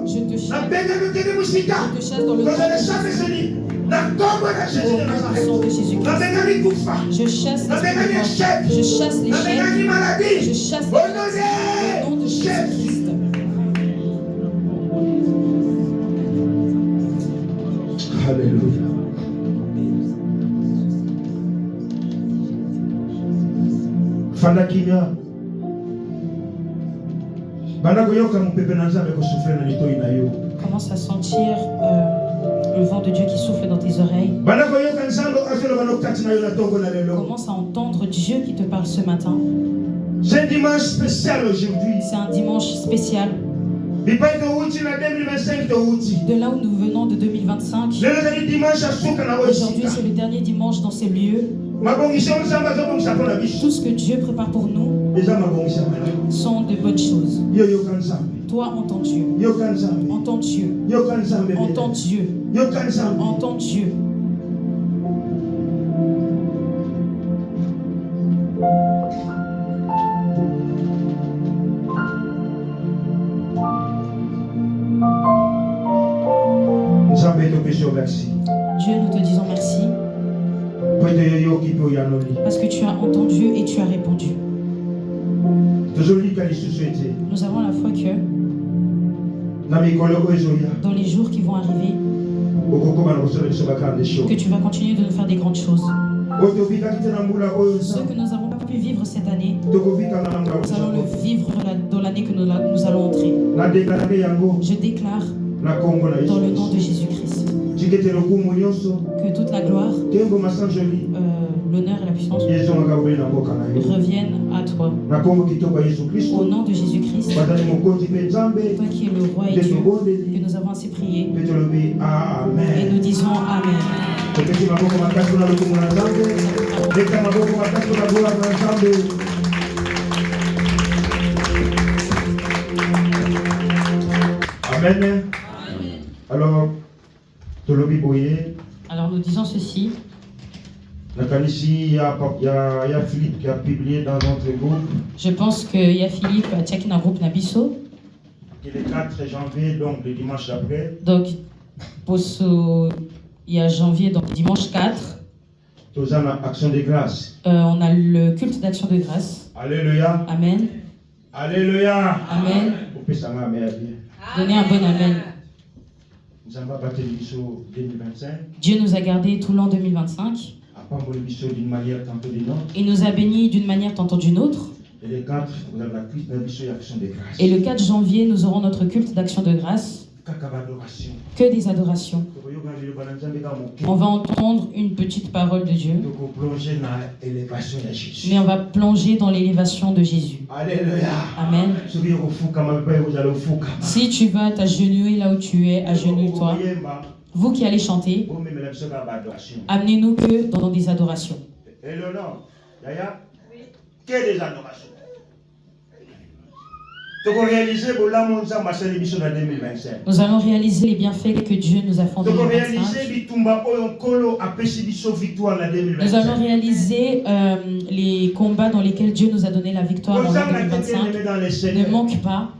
je te chasse. Je te chasse dans le nom de Jésus. Au nom de Jésus-Christ. Je chasse les je chasse les chaînes. Je chasse les au nom de Jésus-Christ.
Alléluia. Fandakimia.
Commence à sentir le vent de Dieu qui souffle dans tes oreilles. Commence à entendre Dieu qui te parle ce matin.
C'est un dimanche spécial aujourd'hui.
C'est un dimanche spécial. De là où nous venons de 2025. Aujourd'hui, c'est le dernier dimanche dans ces lieux. Tout ce que Dieu prépare pour nous sont de bonnes choses. Toi, entends Dieu. Entends Dieu. Entends Dieu. Entends Dieu. Dieu, nous te disons merci. Parce que tu as entendu et tu as répondu. Nous avons la foi que dans les jours qui vont arriver, que tu vas continuer de nous faire des grandes choses. Ce que nous n'avons pas pu vivre cette année, nous allons le vivre dans l'année que nous allons entrer. Je déclare dans le nom de Jésus-Christ que toute la gloire, l'honneur et la puissance reviennent à toi. Au nom de Jésus-Christ, toi qui es le roi et Dieu, que nous avons assez prié, et nous disons Amen.
Amen. Alors
nous disons ceci.
Il y a Philippe qui a publié dans notre groupe.
Je pense qu'il y a Philippe qui a un groupe Nabiso.
Le 4 janvier, donc le dimanche d'après.
Donc, il y a janvier, donc dimanche 4.
Action de grâce.
On a le culte d'action de grâce.
Alléluia.
Amen.
Alléluia.
Amen. Donnez un bon amen. Dieu nous a gardés tout l'an 2025. Il nous a bénis d'une manière tantôt d'une autre.
Et le 4, vous avez la culte d'action de grâce.
Et le 4 janvier, nous aurons notre culte d'action de grâce. Que des adorations. On va entendre une petite parole de Dieu. Mais on va plonger dans l'élévation de Jésus.
Alléluia.
Amen. Si tu vas t'agenouiller là où tu es, agenouille-toi. Vous qui allez chanter, amenez-nous que dans des adorations.
Et le nom, Yaya, que des adorations.
Nous allons réaliser les bienfaits que Dieu nous a fait en 2025. Nous allons réaliser les combats dans lesquels Dieu nous a donné la victoire en 2025. Ne manque pas.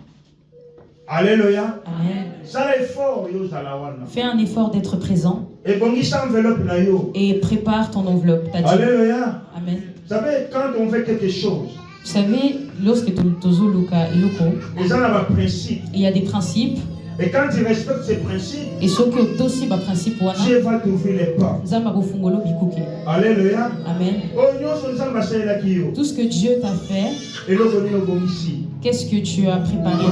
Alléluia.
Amen.
Fais
Fais un effort d'être présent et prépare ton enveloppe. Ta dîme.
Alléluia.
Amen.
Vous savez, quand on fait quelque chose,
Vous savez, lorsque tu il y a des principes.
et quand tu respectes ces principes,
Et ce que tu aussi principe
Dieu va t'ouvrir les portes. Alléluia.
Amen. Tout ce que Dieu t'a fait, qu'est-ce que tu as préparé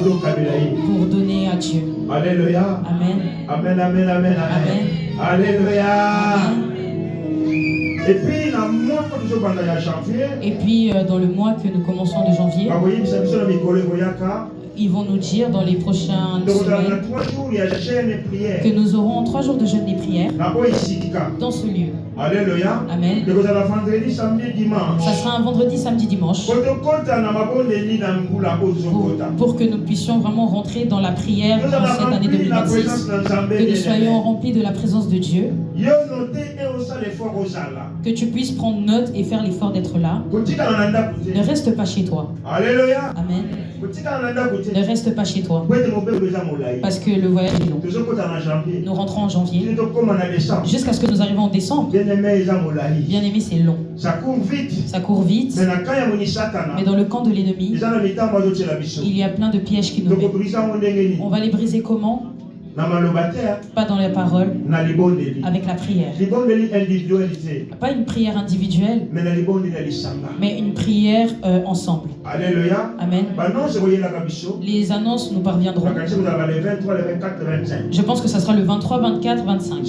pour donner à Dieu?
Alléluia.
Amen.
Amen, amen, amen, amen.
Amen.
Alléluia. Et puis,
Dans le mois que nous commençons de janvier, ils vont nous dire dans les prochaines semaines que nous aurons 3 jours de jeûne et prières dans ce lieu.
Alléluia.
Amen. Ça sera un vendredi, samedi, dimanche. Pour que nous puissions vraiment rentrer dans la prière dans cette année 2026. Que nous soyons remplis de la présence de Dieu. Que tu puisses prendre note et faire l'effort d'être là. Ne reste pas chez toi.
Alléluia.
Amen. Ne reste pas chez toi. Parce que le voyage est long. Nous rentrons en janvier. Jusqu'à ce que nous arrivions en décembre. Bien aimé, c'est long.
Ça court vite.
Ça court vite. Mais dans le camp de l'ennemi, il y a plein de pièges qui nous mettent. On va les briser comment? Pas dans les paroles, avec la prière. Pas une prière individuelle, mais une prière ensemble.
Alléluia.
Amen. Les annonces nous parviendront.
Les 23, les 24, les 25.
Je pense que ça sera le 23, 24, 25.